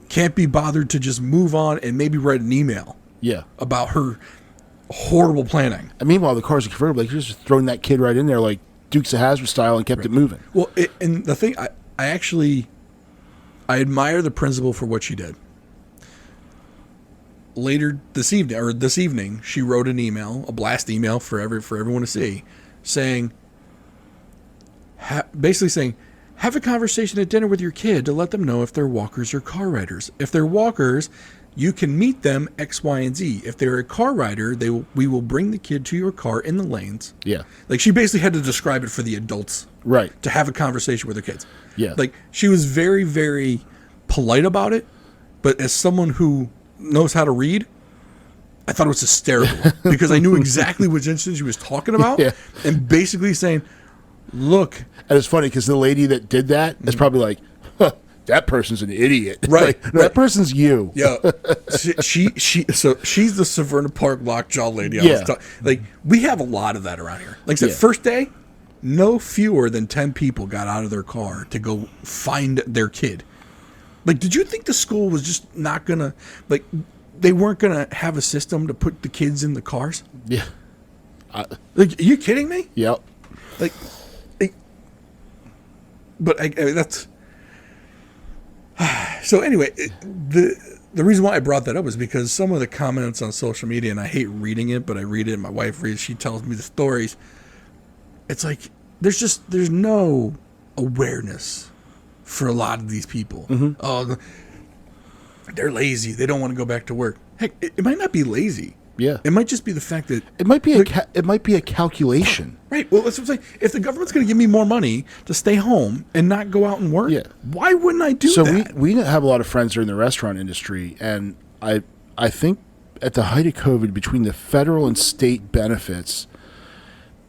can't be bothered to just move on and maybe write an email about her horrible planning. And meanwhile, the car's a convertible. Like, you're just throwing that kid right in there like Dukes of Hazzard style and kept it moving. Well, and the thing, I admire the principal for what she did. Later this evening, she wrote an email, a blast email for everyone to see, saying, basically saying, have a conversation at dinner with your kid to let them know if they're walkers or car riders. If they're walkers, you can meet them X, Y, and Z. If they're a car rider, we will bring the kid to your car in the lanes. Yeah. Like, she basically had to describe it for the adults. Right. To have a conversation with their kids. Yeah. Like, she was very, very polite about it, but as someone who knows how to read, I thought it was hysterical because I knew exactly which instance she was talking about and basically saying, look. And it's funny because the lady that did that is probably like, that person's an idiot. Right. Like, that person's you. Yeah. So she's the Severna Park lockjaw lady. Like, we have a lot of that around here. Like I said, first day, no fewer than 10 people got out of their car to go find their kid. Like, did you think the school was just not going to, like, they weren't going to have a system to put the kids in the cars? Yeah. Like, are you kidding me? Yep. Like, but that's so. Anyway, the reason why I brought that up is because some of the comments on social media, and I hate reading it, but I read it. And my wife reads. She tells me the stories. It's like there's no awareness for a lot of these people. Mm-hmm. Oh, they're lazy. They don't want to go back to work. Heck, it might not be lazy. Yeah, it might just be the fact that it might be it might be a calculation. Right. Well, that's what I'm saying. If the government's going to give me more money to stay home and not go out and work, why wouldn't I do that? So we have a lot of friends that are in the restaurant industry, and I think at the height of COVID, between the federal and state benefits,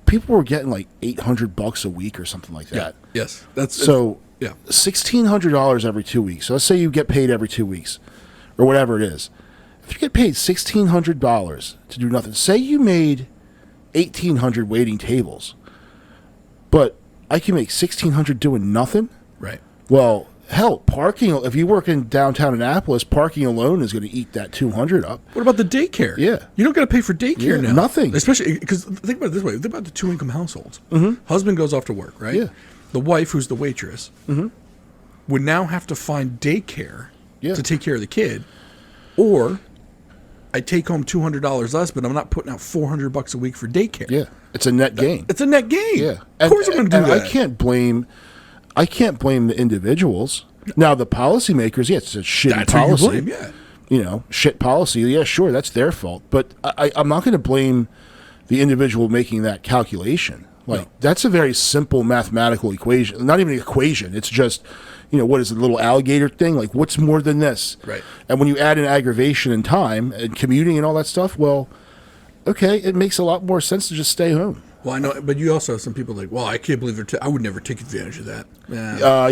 people were getting like $800 a week or something like that. Yeah. Yes. That's so. Yeah. $1,600 every 2 weeks. So let's say you get paid every 2 weeks, or whatever it is. If you get paid $1,600 to do nothing, say you made 1,800 waiting tables, but I can make $1,600 doing nothing. Right. Well, hell, parking. If you work in downtown Annapolis, parking alone is going to eat that $200 up. What about the daycare? Yeah, you don't got to pay for daycare now. Nothing. Especially because think about it this way: think about the 2-income households. Mm-hmm. Husband goes off to work, right? Yeah. The wife, who's the waitress, mm-hmm. would now have to find daycare to take care of the kid, or I take home $200 less, but I'm not putting out $400 a week for daycare. Yeah, it's a net gain. It's a net gain. Yeah, of course I'm going to do that. I can't blame the individuals. Now the policymakers, it's a shitty policy. Who you blame, Shit policy. Yeah, sure, that's their fault. But I'm not going to blame the individual making that calculation. That's a very simple mathematical equation. Not even an equation. It's just, what is it, a little alligator thing? Like, what's more than this? Right. And when you add in aggravation and time and commuting and all that stuff, well, okay, it makes a lot more sense to just stay home. Well, I know, but you also have some people like, well, I can't believe I would never take advantage of that.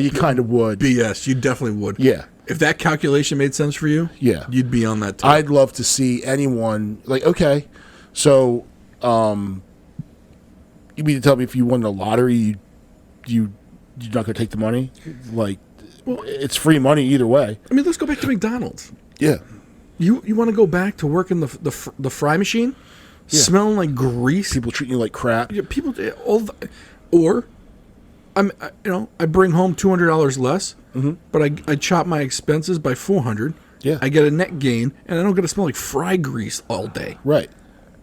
You kind of would. BS. You definitely would. Yeah. If that calculation made sense for you, you'd be on that too. I'd love to see anyone, okay, so, you mean to tell me if you won the lottery, you're not going to take the money? It's free money either way. I mean, let's go back to McDonald's. Yeah. You want to go back to work in the fry machine, smelling like grease? People treating you like crap. Yeah, people or I bring home $200 less, mm-hmm. but I chop my expenses by $400. Yeah. I get a net gain, and I don't get to smell like fry grease all day. Right.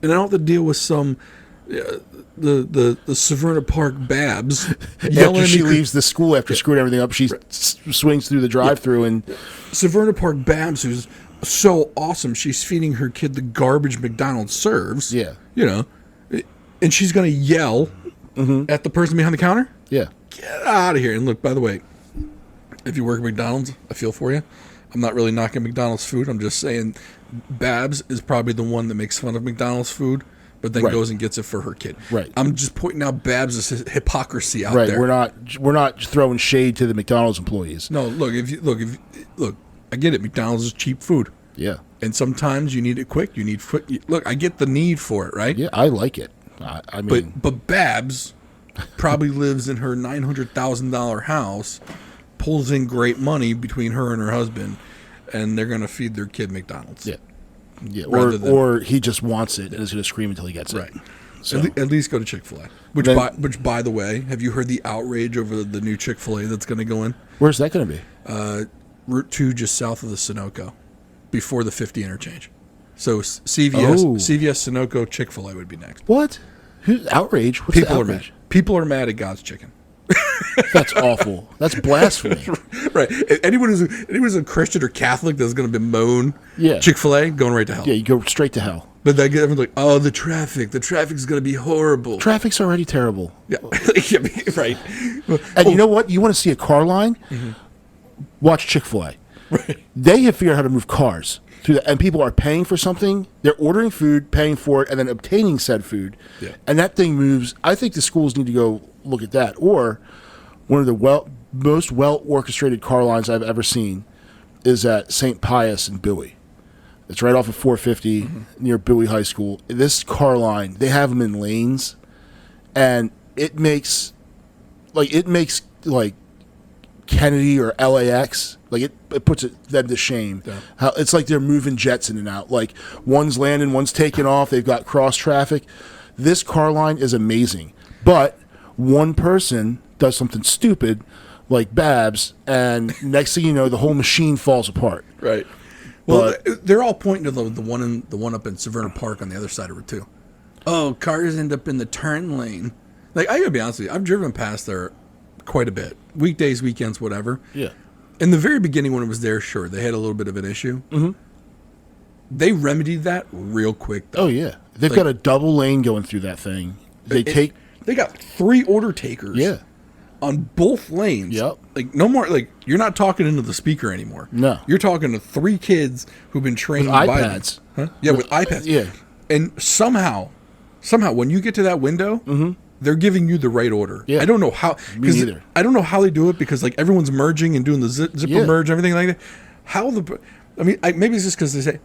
And I don't have to deal with some. The Severna Park Babs yelling after she leaves the school after screwing everything up. She swings through the drive-through and Severna Park Babs, who's so awesome, she's feeding her kid the garbage McDonald's serves. Yeah, and she's gonna yell mm-hmm. at the person behind the counter. Yeah, get out of here! And look, by the way, if you work at McDonald's, I feel for you. I'm not really knocking McDonald's food. I'm just saying Babs is probably the one that makes fun of McDonald's food, but then goes and gets it for her kid. Right. I'm just pointing out Babs' hypocrisy out there. Right. We're not throwing shade to the McDonald's employees. No. Look. I get it. McDonald's is cheap food. Yeah. And sometimes you need it quick. You need look. I get the need for it. Right. Yeah. I like it. I mean, but Babs probably lives in her $900,000 house, pulls in great money between her and her husband, and they're gonna feed their kid McDonald's. Yeah. Yeah, or he just wants it and is going to scream until he gets it. Right. So. At least go to Chick-fil-A. Which, by the way, have you heard the outrage over the new Chick-fil-A that's going to go in? Where's that going to be? Route 2, just south of the Sunoco, before the 50 interchange. So CVS, Sunoco, Chick-fil-A would be next. What? Who's outrage? What's the outrage? People are mad at God's chicken. That's awful. That's blasphemy. Right. Anyone who's a Christian or Catholic that's going to bemoan Chick-fil-A, going right to hell. Yeah, you go straight to hell. But they get everyone's like, oh, the traffic's going to be horrible. Traffic's already terrible. Yeah, right. And you know what? You want to see a car line? Mm-hmm. Watch Chick-fil-A. Right. They have figured out how to move cars. And people are paying for something. They're ordering food, paying for it, and then obtaining said food. Yeah. And that thing moves. I think the schools need to go look at that. Or one of the most well-orchestrated car lines I've ever seen is at St. Pius in Bowie. It's right off of 450 near Bowie High School. This car line, they have them in lanes, and it makes Kennedy or LAX, it puts them to shame. Yeah. How it's like they're moving jets in and out. Like one's landing, one's taking off. They've got cross traffic. This car line is amazing, but one person does something stupid, like Babs, and next thing you know, the whole machine falls apart. Right. Well, they're all pointing to the one up in Severna Park on the other side of it too. Oh, cars end up in the turn lane. Like, I gotta be honest with you, I've driven past there quite a bit. Weekdays, weekends, whatever. Yeah. In the very beginning when it was there, sure, they had a little bit of an issue. Mm-hmm. They remedied that real quick, though. Oh, yeah. They've got a double lane going through that thing. They got 3 order takers. Yeah. On both lanes. Yep. Like, no more, like, you're not talking into the speaker anymore. No. You're talking to 3 kids who've been trained with by iPads. Huh? Yeah, with iPads. Yeah. And somehow, when you get to that window, they're giving you the right order. Yeah. I don't know how. Me neither. I don't know how they do it because, like, everyone's merging and doing the zipper merge and everything like that. Maybe it's just because they say,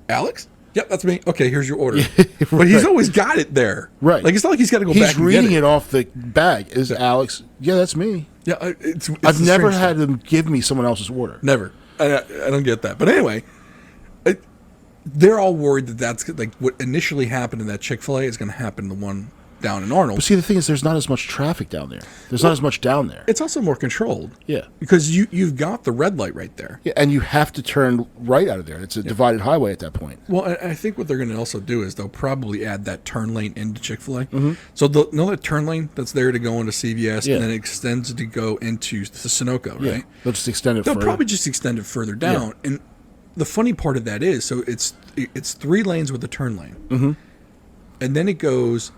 Alex? Yep, that's me. Okay, here's your order. Right. But he's always got it there. Right. Like, it's not like he's got to go back and get it. He's reading it off the bag. Is Alex? Yeah, that's me. Yeah, it's I've never had them give me someone else's order. Never. I don't get that. But anyway, they're all worried that that's like what initially happened in that Chick-fil-A is going to happen in the one down in Arnold. But see, the thing is, there's not as much traffic down there. There's not as much down there. It's also more controlled. Yeah. Because you've got the red light right there. Yeah, and you have to turn right out of there. It's a divided highway at that point. Well, I think what they're going to also do is they'll probably add that turn lane into Chick-fil-A. Mm-hmm. So they'll know that turn lane that's there to go into CVS and then it extends to go into the Sunoco, right? Yeah. They'll just extend it further. They'll probably just extend it further down. Yeah. And the funny part of that is, so it's 3 lanes with a turn lane. Mm-hmm. And then it goes...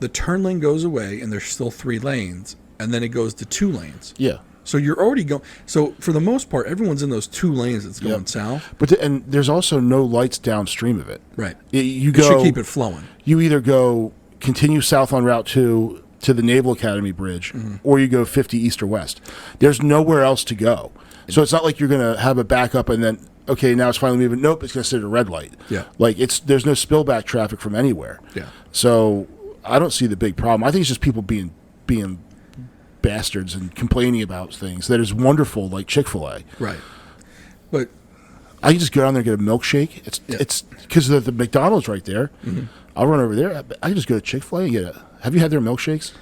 The turn lane goes away, and there's still 3 lanes, and then it goes to 2 lanes. Yeah. So you're already going. So for the most part, everyone's in those 2 lanes that's going south. But and there's also no lights downstream of it. Right. You should keep it flowing. You either continue south on Route 2 to the Naval Academy Bridge, or you go 50 east or west. There's nowhere else to go. So it's not like you're going to have a backup and then, okay, now it's finally moving. Nope, it's going to sit at a red light. Yeah. Like there's no spillback traffic from anywhere. Yeah. So I don't see the big problem. I think it's just people being bastards and complaining about things that is wonderful, like Chick-fil-A. Right. But I can just go down there and get a milkshake. It's because the McDonald's right there. Mm-hmm. I'll run over there. I can just go to Chick-fil-A and get a. Have you had their milkshakes?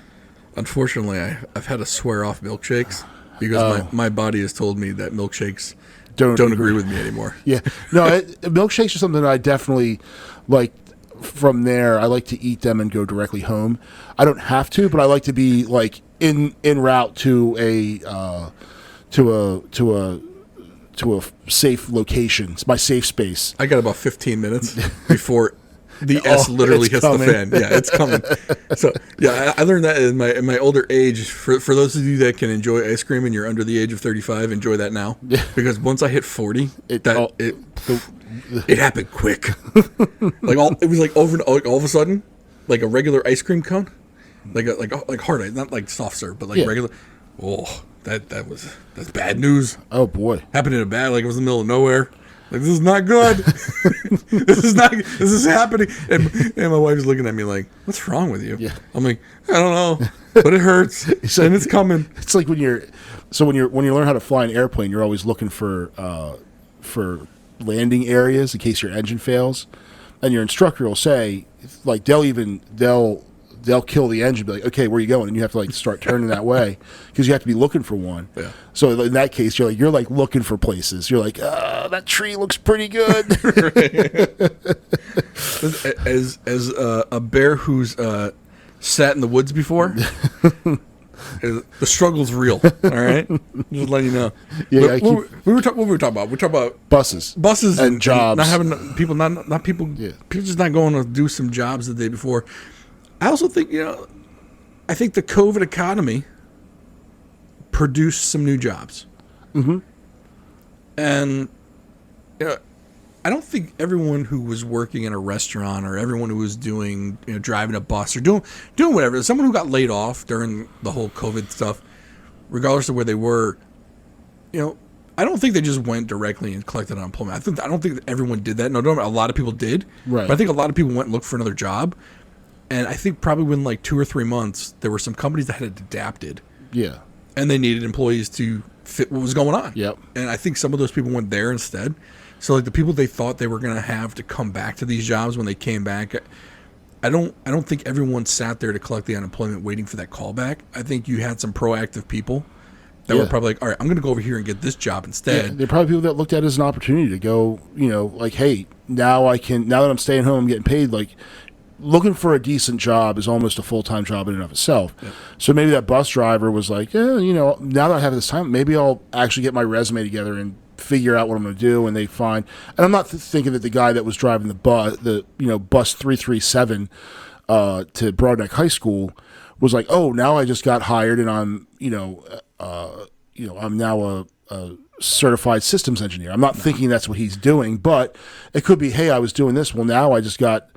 Unfortunately, I've had to swear off milkshakes because my body has told me that milkshakes don't agree with me anymore. Yeah. No, milkshakes are something that I definitely like. From there, I like to eat them and go directly home. I don't have to, but I like to be like en route to a safe location. It's my safe space. I got about 15 minutes before the S literally hits the fan. Yeah, it's coming. So yeah, I learned that in my older age. For those of you that can enjoy ice cream and you're under the age of 35, enjoy that now. Because once I hit 40, it happened quick. It was like all of a sudden, like a regular ice cream cone, like hard ice, not like soft serve, but like regular. Oh, that's bad news. Oh boy, happened in a bad, like it was in the middle of nowhere. Like, this is not good. This is happening. And my wife's looking at me like, what's wrong with you? Yeah. I'm like, I don't know, but it hurts and it's coming. It's like when you learn how to fly an airplane, you're always looking for landing areas in case your engine fails, and your instructor will say, like, they'll kill the engine, be like, okay, where are you going? And you have to like start turning that way because you have to be looking for one. Yeah. So in that case, you're like looking for places. You're like, that tree looks pretty good. As a bear who's sat in the woods before. The struggle's real, all right? Just letting you know. Yeah, what were we talking about? We talk about buses and jobs. Not having people, not people. Yeah. People just not going to do some jobs the day before. I also think I think the COVID economy produced some new jobs. Mm-hmm. And I don't think everyone who was working in a restaurant or everyone who was doing, driving a bus or doing whatever, someone who got laid off during the whole COVID stuff, regardless of where they were, I don't think they just went directly and collected unemployment. I don't think that everyone did that. No, a lot of people did. Right. But I think a lot of people went and looked for another job. And I think probably within like 2 or 3 months, there were some companies that had adapted. Yeah. And they needed employees to fit what was going on. Yep. And I think some of those people went there instead. So like the people they thought they were going to have to come back to these jobs when they came back, I don't think everyone sat there to collect the unemployment waiting for that callback. I think you had some proactive people that were probably like, all right, I'm going to go over here and get this job instead. Yeah, there are probably people that looked at it as an opportunity to go, like, hey, now that I'm staying home, I'm getting paid. Like, looking for a decent job is almost a full-time job in and of itself. Yep. So maybe that bus driver was like, now that I have this time, maybe I'll actually get my resume together and figure out what I'm going to do. And they find, and I'm not thinking that the guy that was driving the bus, bus 337 to Broadneck High School was like, oh, now I just got hired and I'm, I'm now a certified systems engineer. I'm not thinking that's what he's doing, but it could be, hey, I was doing this. Well, now I just got.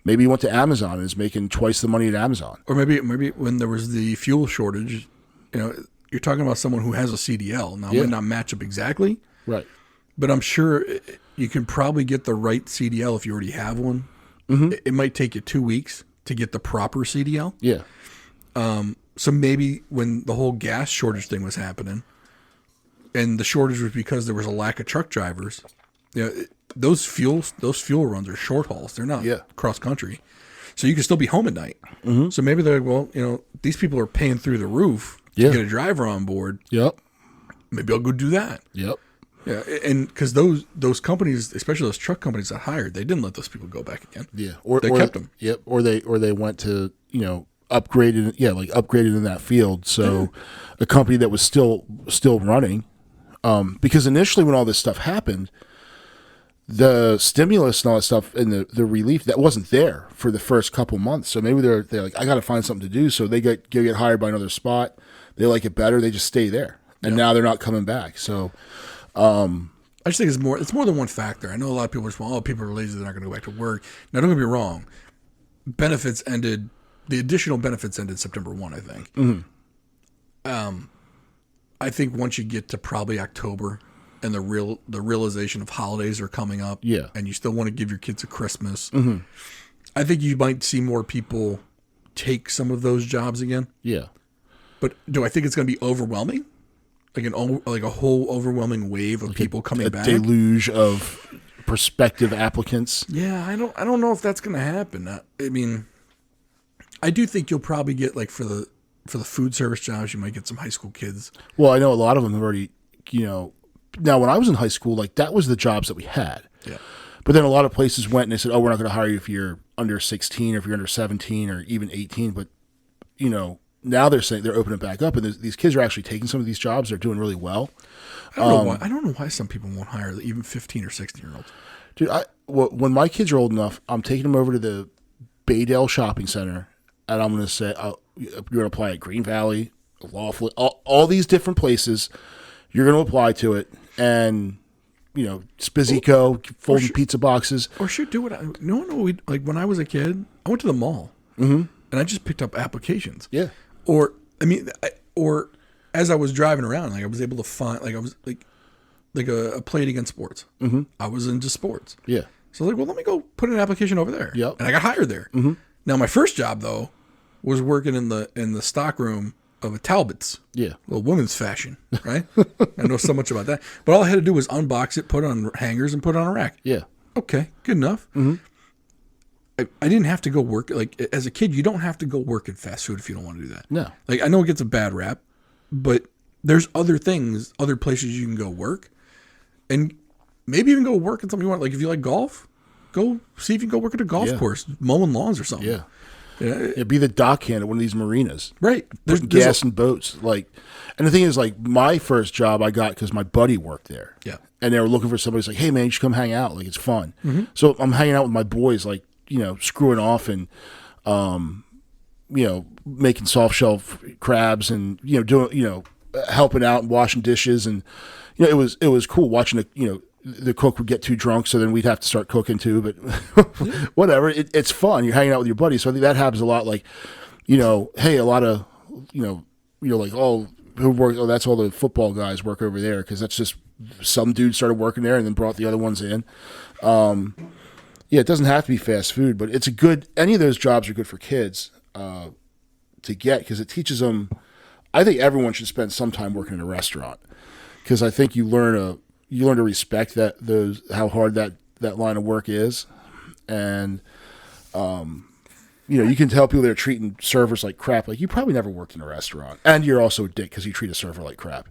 Maybe he went to Amazon and is making twice the money at Amazon. Or maybe when there was the fuel shortage, you're talking about someone who has a CDL. Now, it might not match up exactly. Right. But I'm sure you can probably get the right CDL if you already have one. Mm-hmm. It might take you 2 weeks to get the proper CDL. Yeah. So maybe when the whole gas shortage thing was happening, and the shortage was because there was a lack of truck drivers, those fuel runs are short hauls. They're not cross country. So you can still be home at night. Mm-hmm. So maybe they're like, well, these people are paying through the roof to get a driver on board. Yep. Maybe I'll go do that. Yep. Yeah, and because those companies, especially those truck companies that hired, they didn't let those people go back again. Yeah. They kept them. Yep. Or they went to, upgraded in that field. So a company that was still running, because initially when all this stuff happened, the stimulus and all that stuff and the relief that wasn't there for the first couple months. So maybe they're like, I got to find something to do. So they get hired by another spot. They like it better. They just stay there, and now they're not coming back. So, I just think it's more than one factor. I know a lot of people are just, people are lazy. They're not going to go back to work. Now, don't get me wrong. Benefits ended. The additional benefits ended September 1, I think. Mm-hmm. I think once you get to probably October, and the realization of holidays are coming up, and you still want to give your kids a Christmas, mm-hmm. I think you might see more people take some of those jobs again. Yeah. But do I think it's going to be overwhelming? Like a whole overwhelming wave of people coming back? A deluge of prospective applicants? Yeah, I don't know if that's going to happen. I mean, I do think you'll probably get, like, for the food service jobs, you might get some high school kids. Well, I know a lot of them have already, Now, when I was in high school, like, that was the jobs that we had. Yeah. But then a lot of places went and they said, oh, we're not going to hire you if you're under 16 or if you're under 17 or even 18. But, now they're saying they're opening it back up, and these kids are actually taking some of these jobs. They're doing really well. I don't know why some people won't hire even 15 or 16-year-olds. Dude, when my kids are old enough, I'm taking them over to the Baydale Shopping Center, and I'm going to say, you're going to apply at Green Valley, Lawfully, all these different places. You're going to apply to it, and Spizzico, folding pizza boxes, or do what like when I was a kid, I went to the mall, mm-hmm. and I just picked up applications. Yeah. Or as I was driving around, like I was able to find, like I was like a plate against sports. Mm-hmm. I was into sports. Yeah. So let me go put an application over there. Yep. And I got hired there. Mm-hmm. Now my first job though was working in the stock room of a Talbot's. Yeah. Little women's fashion, right? I know so much about that. But all I had to do was unbox it, put it on hangers, and put it on a rack. Yeah. Okay, good enough. Mm-hmm. I didn't have to go work. Like, as a kid, you don't have to go work at fast food if you don't want to do that. No. Like, I know it gets a bad rap, but there's other places you can go work. And maybe even go work in something you want. Like, if you like golf, go see if you can go work at a golf course, mowing lawns or something. Yeah. Yeah, be the dockhand at one of these marinas. Right. There's gas and boats. Like, and the thing is, like, my first job I got because my buddy worked there. Yeah. And they were looking for somebody who's like, hey, man, you should come hang out. Like, it's fun. Mm-hmm. So I'm hanging out with my boys, like, screwing off and, making soft shell crabs and, doing, helping out and washing dishes. And, it was cool watching the cook would get too drunk, so then we'd have to start cooking too. But whatever, it's fun. You're hanging out with your buddies, so I think that happens a lot. Like, hey, a lot of, like, who work? Oh, that's all the football guys work over there because that's just some dude started working there and then brought the other ones in. Yeah, it doesn't have to be fast food, but it's any of those jobs are good for kids to get because it teaches them. I think everyone should spend some time working in a restaurant because I think you learn to respect how hard that line of work is, and You can tell people they're treating servers like crap. Like, you probably never worked in a restaurant, and you're also a dick because you treat a server like crap.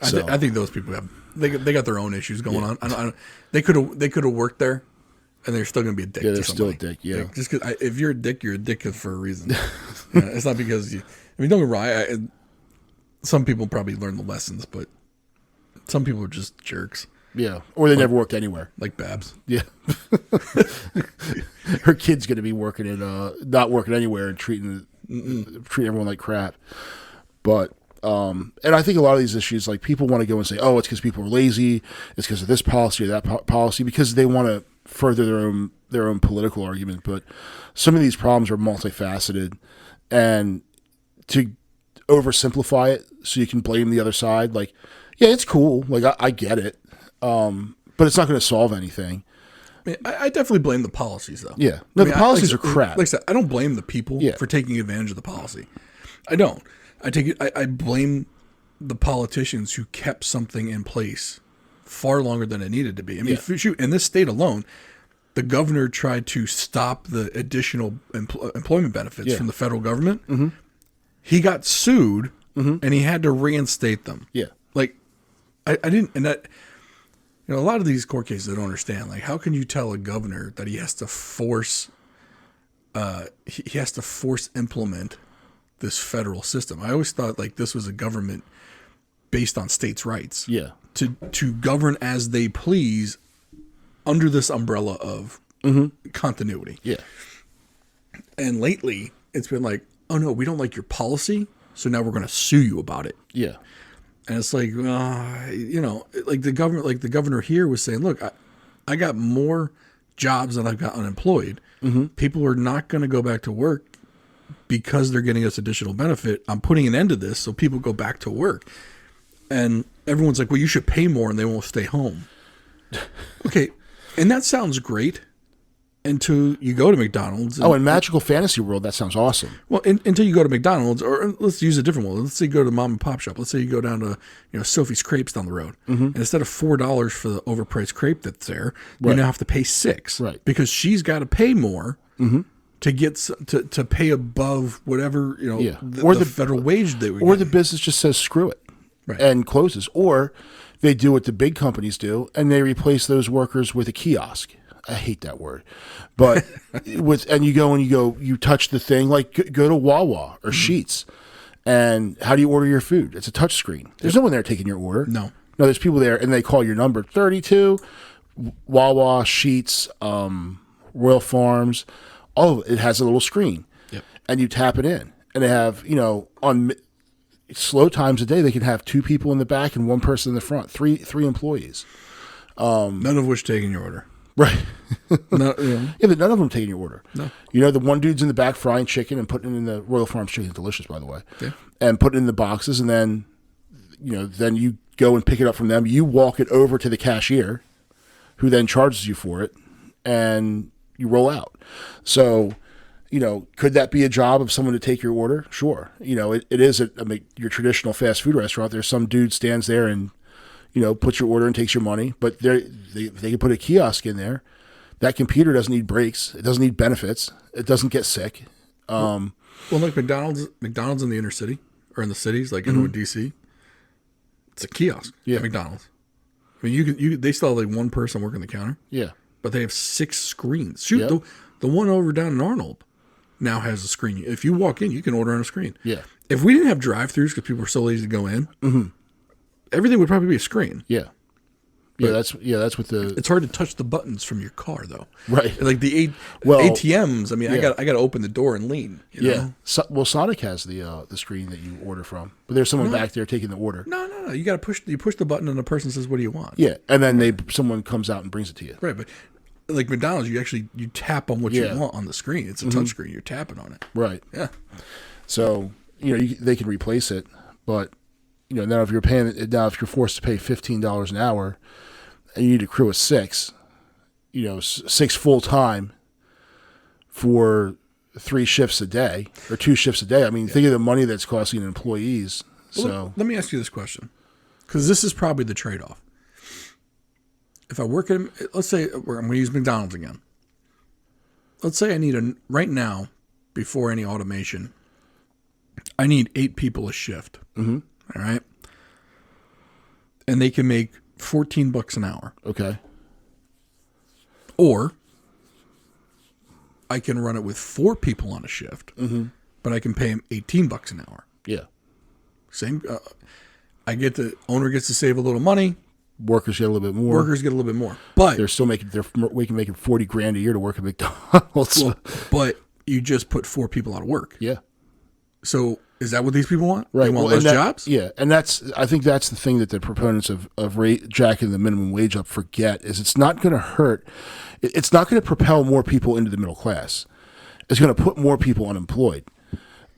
So, I think those people they got their own issues going on. I don't, they could have worked there, and they're still going to be a dick. Yeah, to they're somebody. still a dick. Yeah, like, just because if you're a dick for a reason. It's not because you. I mean, don't get me wrong. Some people probably learn the lessons, but some people are just jerks. Yeah, or they never worked anywhere. Like Babs. Yeah, her kid's going to be working in not working anywhere and treating everyone like crap. But and I think a lot of these issues, like, people want to go and say, oh, it's because people are lazy, it's because of this policy or that policy, because they want to further their own political argument. But some of these problems are multifaceted, and to oversimplify it so you can blame the other side, like, yeah, it's cool, like, I get it, but it's not going to solve anything. I definitely blame the policies, though. Yeah, no, the policies are crap. Like I said, I don't blame the people for taking advantage of the policy. I don't. I blame the politicians who kept something in place far longer than it needed to be. I mean, shoot, in this state alone, the governor tried to stop the additional employment benefits from the federal government. Mm-hmm. He got sued, and he had to reinstate them. Yeah, like I didn't, and that, a lot of these court cases I don't understand. Like, how can you tell a governor that he has to force implement this federal system? I always thought, like, this was a government based on states' rights. Yeah, to govern as they please under this umbrella of continuity. Yeah, and lately it's been like, oh no, we don't like your policy, so now we're going to sue you about it. Yeah. And it's like, like the governor here was saying, look, I got more jobs than I've got unemployed. Mm-hmm. People are not going to go back to work because they're getting us additional benefit. I'm putting an end to this so people go back to work. And everyone's like, well, you should pay more and they won't stay home. Okay. And that sounds great until you go to McDonald's. In magical fantasy world, that sounds awesome. Well, until you go to McDonald's, or let's use a different one. Let's say you go to the mom and pop shop. Let's say you go down to Sophie's Crepes down the road, and instead of $4 for the overpriced crepe that's there, you now have to pay $6, right? Because she's got to pay more to get to pay above whatever the federal wage they would. Or the business just says screw it, right, and closes, or they do what the big companies do and they replace those workers with a kiosk. I hate that word, but you touch the thing, like go to Wawa or Sheetz, and how do you order your food? It's a touch screen. There's no one there taking your order. No, there's people there, and they call your number. 32, Wawa, Sheetz, Royal Farms, all of it has a little screen, and you tap it in, and they have on slow times a day they can have 2 people in the back and 1 person in the front, three employees, none of which taking your order. Right. No, yeah, but none of them taking your order. No. The one dude's in the back frying chicken and putting it in the Royal Farms chicken. Delicious, by the way. Yeah. And putting it in the boxes, and then, then you go and pick it up from them. You walk it over to the cashier, who then charges you for it, and you roll out. So, could that be a job of someone to take your order? Sure. It is your traditional fast food restaurant. There's some dude stands there and puts your order and takes your money, but they can put a kiosk in there. That computer doesn't need breaks. It doesn't need benefits. It doesn't get sick. Well, like McDonald's in the inner city or in the cities, like in DC, it's a kiosk. Yeah, at McDonald's. I mean, they still have like 1 person working the counter. Yeah, but they have 6 screens. Shoot, the one over down in Arnold now has a screen. If you walk in, you can order on a screen. Yeah. If we didn't have drive-throughs because people were so lazy to go in. Mm-hmm. Everything would probably be a screen. Yeah. But that's what the. It's hard to touch the buttons from your car, though. Right. Like the ATMs. I mean, I got to open the door and lean. You know? Sonic has the screen that you order from, but there's someone back there taking the order. No. You got to push. You push the button, and the person says, "What do you want?" Yeah, and then someone comes out and brings it to you. Right, but like McDonald's, you tap on what you want on the screen. It's a touch screen. You're tapping on it. Right. Yeah. So they can replace it, but. Now if you're forced to pay $15 an hour, and you need a crew of 6, 6 full time for 3 shifts a day or 2 shifts a day. I mean, think of the money that's costing employees. Well, let me ask you this question, because this is probably the trade-off. If I work let's say I'm going to use McDonald's again. Let's say I need right now before any automation, I need 8 people a shift. Mm-hmm. All right. And they can make $14 an hour. Okay. Or I can run it with 4 people on a shift, but I can pay them $18 an hour. Yeah. Same. Owner gets to save a little money. Workers get a little bit more. Workers get a little bit more, but they're still making $40,000 a year to work at McDonald's. Well, but you just put 4 people out of work. Yeah. So is that what these people want? Right. They want less jobs? Yeah, and I think that's the thing that the proponents of jacking the minimum wage up forget is it's not going to hurt. It's not going to propel more people into the middle class. It's going to put more people unemployed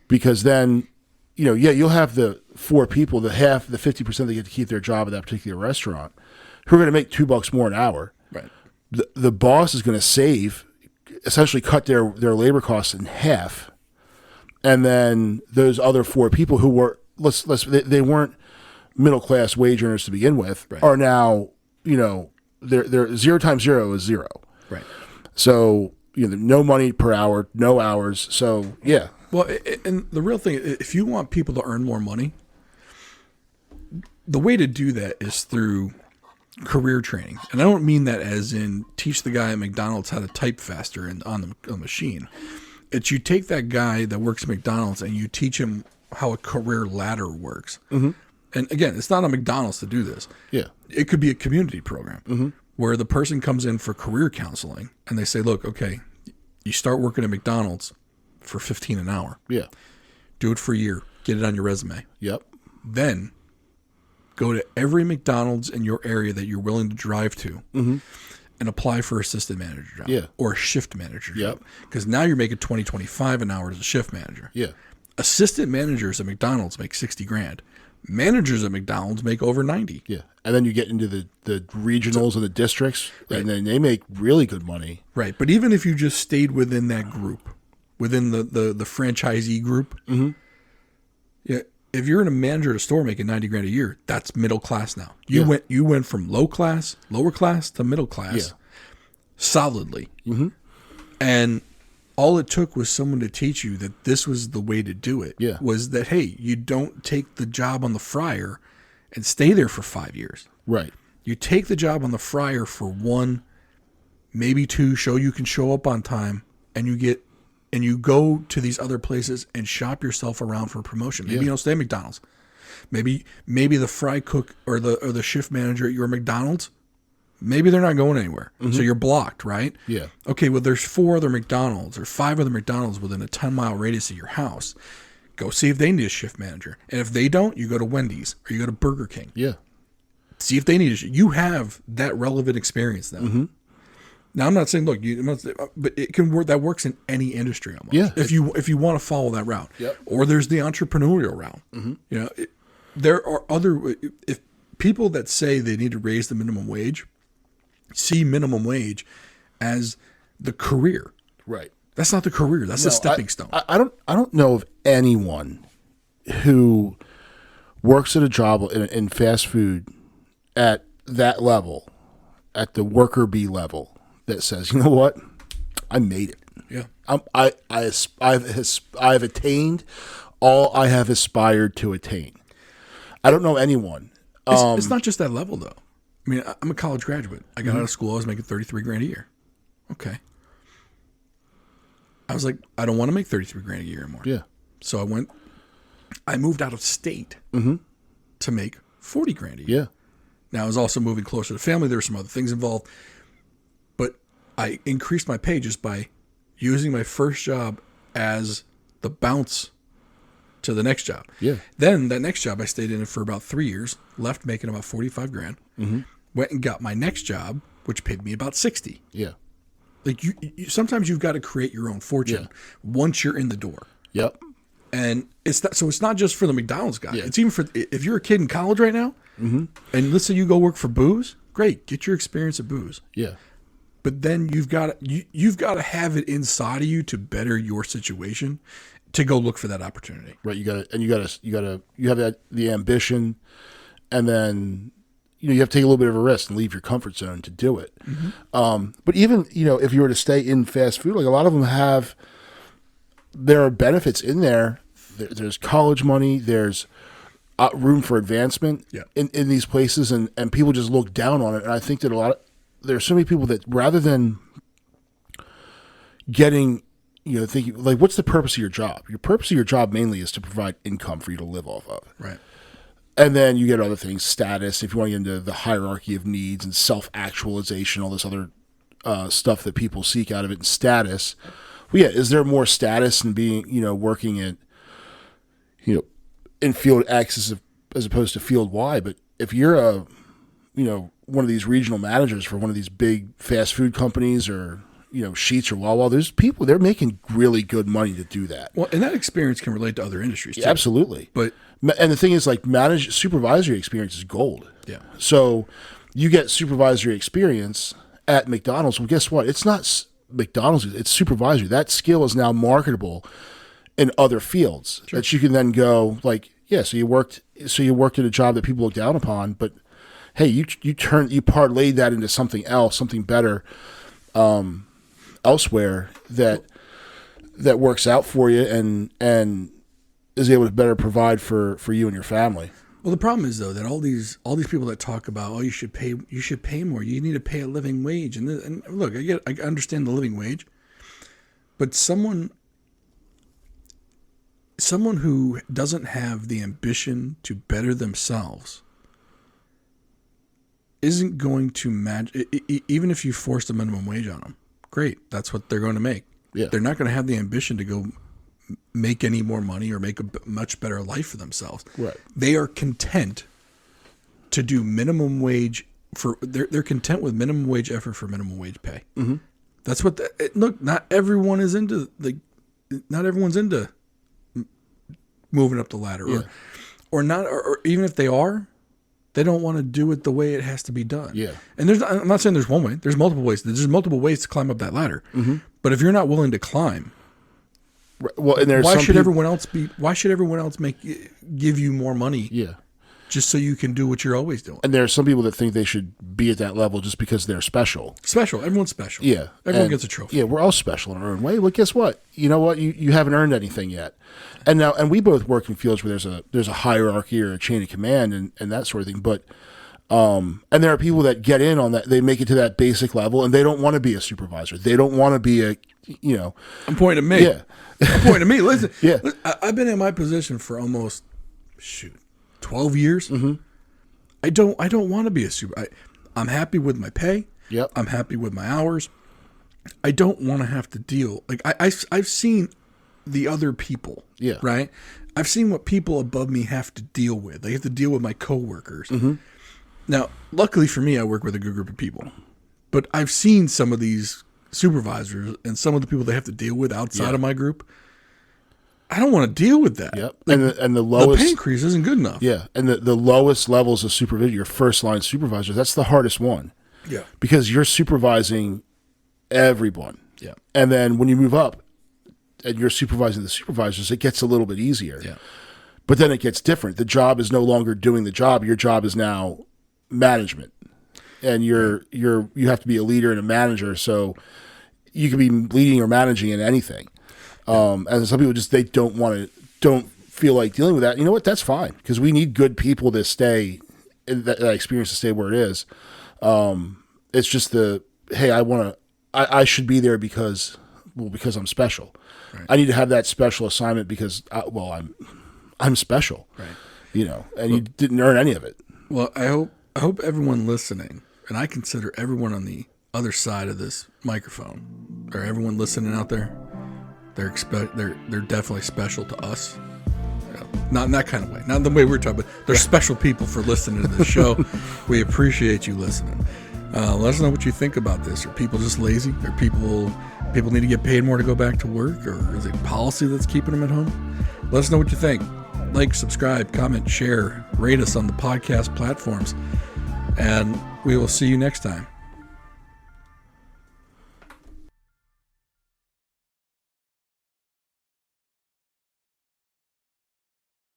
because then, you'll have the 4 people, the 50% that get to keep their job at that particular restaurant, who are going to make $2 more an hour. Right. The boss is going to essentially cut their labor costs in half. And then those other 4 people who were they weren't middle class wage earners to begin with are now they're 0 times 0 is 0. Right. So no money per hour, no hours. So yeah. Well, and the real thing, if you want people to earn more money, the way to do that is through career training. And I don't mean that as in teach the guy at McDonald's how to type faster on the machine. It's you take that guy that works at McDonald's and you teach him how a career ladder works. Mm-hmm. And again, it's not on McDonald's to do this. Yeah. It could be a community program where the person comes in for career counseling and they say, look, okay, you start working at McDonald's for $15 an hour. Yeah. Do it for a year. Get it on your resume. Yep. Then go to every McDonald's in your area that you're willing to drive to and apply for assistant manager job or a shift manager job. Because now you're making $20-25 an hour as a shift manager. Yeah. Assistant managers at McDonald's make $60,000. Managers at McDonald's make over 90. Yeah. And then you get into the regionals and the districts, and then they make really good money. Right. But even if you just stayed within that group, within the franchisee group, yeah, if you're in a manager at a store making $90,000 a year, that's middle class now. You went from lower class to middle class solidly. Mm-hmm. And all it took was someone to teach you that this was the way to do it. Yeah. Was that, hey, you don't take the job on the fryer and stay there for 5 years. Right. You take the job on the fryer for 1, maybe 2, show you can show up on time, and you go to these other places and shop yourself around for a promotion. Maybe you don't stay at McDonald's. Maybe the fry cook or the shift manager at your McDonald's, maybe they're not going anywhere. So you're blocked, right? Yeah. Okay, well, there's 4 other McDonald's or 5 other McDonald's within a 10-mile radius of your house. Go see if they need a shift manager. And if they don't, you go to Wendy's or you go to Burger King. Yeah. See if they need a You have that relevant experience now. Mm-hmm. Now, I'm not saying, look, but it can work. That works in any industry almost. Yeah. If you want to follow that route. Yep. Or there's the entrepreneurial route. Mm-hmm. There are other, if people that say they need to raise the minimum wage see minimum wage as the career. Right. That's not the career. That's the stepping stone. I don't know of anyone who works at a job in fast food at that level, at the worker bee level, that says, you know what, I made it. Yeah. I've attained all I have aspired to attain. I don't know anyone. It's not just that level though. I mean, I'm a college graduate. I got out of school. I was making $33,000 a year. Okay. I was like, I don't want to make $33,000 a year anymore. Yeah. So I moved out of state to make $40,000 a year. Yeah. Now I was also moving closer to family. There were some other things involved, but I increased my pay just by using my first job as the bounce to the next job. Yeah. Then that next job, I stayed in it for about 3 years, left making about $45,000, went and got my next job, which paid me about $60,000. Yeah. Like you sometimes you've got to create your own fortune once you're in the door. Yep. And it's not just for the McDonald's guy. Yeah. It's even for, if you're a kid in college right now, and let's say you go work for Booze, great, get your experience at Booze. Yeah. But then you've got to have it inside of you to better your situation, to go look for that opportunity. Right. You have the ambition, and then you have to take a little bit of a risk and leave your comfort zone to do it. Mm-hmm. But even if you were to stay in fast food, like a lot of them have there are benefits in there. There's college money. There's room for advancement in these places, and people just look down on it. And I think that there's so many people that rather than getting, thinking like, what's the purpose of your job? Your purpose of your job mainly is to provide income for you to live off of. Right. And then you get other things, status, if you want to get into the hierarchy of needs and self-actualization, all this other stuff that people seek out of it, and status. Well, yeah, is there more status in being, working at, in field X as opposed to field Y? But if you're one of these regional managers for one of these big fast food companies or, Sheetz or Wawa, there's people, they're making really good money to do that. Well, and that experience can relate to other industries too. Yeah, absolutely. And the thing is, like, supervisory experience is gold. Yeah. So you get supervisory experience at McDonald's. Well, guess what? It's not McDonald's. It's supervisory. That skill is now marketable in other fields that you can then go like, yeah. So you worked at a job that people look down upon, but hey, you parlayed that into something else, something better, elsewhere that works out for you and is able to better provide for you and your family. Well, the problem is though that all these people that talk about, you should pay more. You need to pay a living wage. And look, I understand the living wage, but someone who doesn't have the ambition to better themselves isn't going to match. Even if you force the minimum wage on them, great, that's what they're going to make. Yeah. They're not going to have the ambition to go make any more money or make a much better life for themselves. Right. They are content to do minimum wage they're content with minimum wage effort for minimum wage pay. Mm-hmm. That's what look, not everyone's into moving up the ladder or not, or even if they are, they don't want to do it the way it has to be done. Yeah. And I'm not saying there's one way. There's multiple ways. There's multiple ways to climb up that ladder. Mm-hmm. But if you're not willing to climb, well, and why should everyone else give you more money? Yeah. Just so you can do what you're always doing. And there are some people that think they should be at that level just because they're special. Special. Everyone's special. Yeah. Everyone gets a trophy. Yeah, we're all special in our own way. Well, guess what? You know what? You haven't earned anything yet. And we both work in fields where there's a hierarchy or a chain of command and that sort of thing. But and there are people that get in on that. They make it to that basic level, and they don't want to be a supervisor. They don't want to be I'm pointing at me. Yeah. I'm pointing at me. Listen. Yeah. I've been in my position for almost 12 years. Mm-hmm. I don't want to be a super. I'm happy with my pay. Yep. I'm happy with my hours. I don't want to have to deal. Like I've seen the other people. Yeah. Right. I've seen what people above me have to deal with. They have to deal with my coworkers. Mm-hmm. Now, luckily for me, I work with a good group of people, but I've seen some of these supervisors and some of the people they have to deal with outside of my group. I don't want to deal with that. Yep. Like, and the lowest, the pay increase isn't good enough. Yeah. And the lowest levels of supervision, your first line supervisors, that's the hardest one. Yeah. Because you're supervising everyone. Yeah. And then when you move up and you're supervising the supervisors, it gets a little bit easier. Yeah. But then it gets different. The job is no longer doing the job. Your job is now management. And you have to be a leader and a manager, so you can be leading or managing in anything. And some people they don't feel like dealing with that. You know what? That's fine, because we need good people to stay, that experience to stay where it is. It's just hey, I should be there because I'm special. Right. I need to have that special assignment because I'm special. Right. And you didn't earn any of it. Well, I hope everyone listening, and I consider everyone on the other side of this microphone, or everyone listening out there, they're definitely special to us. Not in that kind of way. Not in the way we're talking, but they're special people for listening to this show. We appreciate you listening. Let us know what you think about this. Are people just lazy? Are people need to get paid more to go back to work? Or is it policy that's keeping them at home? Let us know what you think. Like, subscribe, comment, share, rate us on the podcast platforms. And we will see you next time.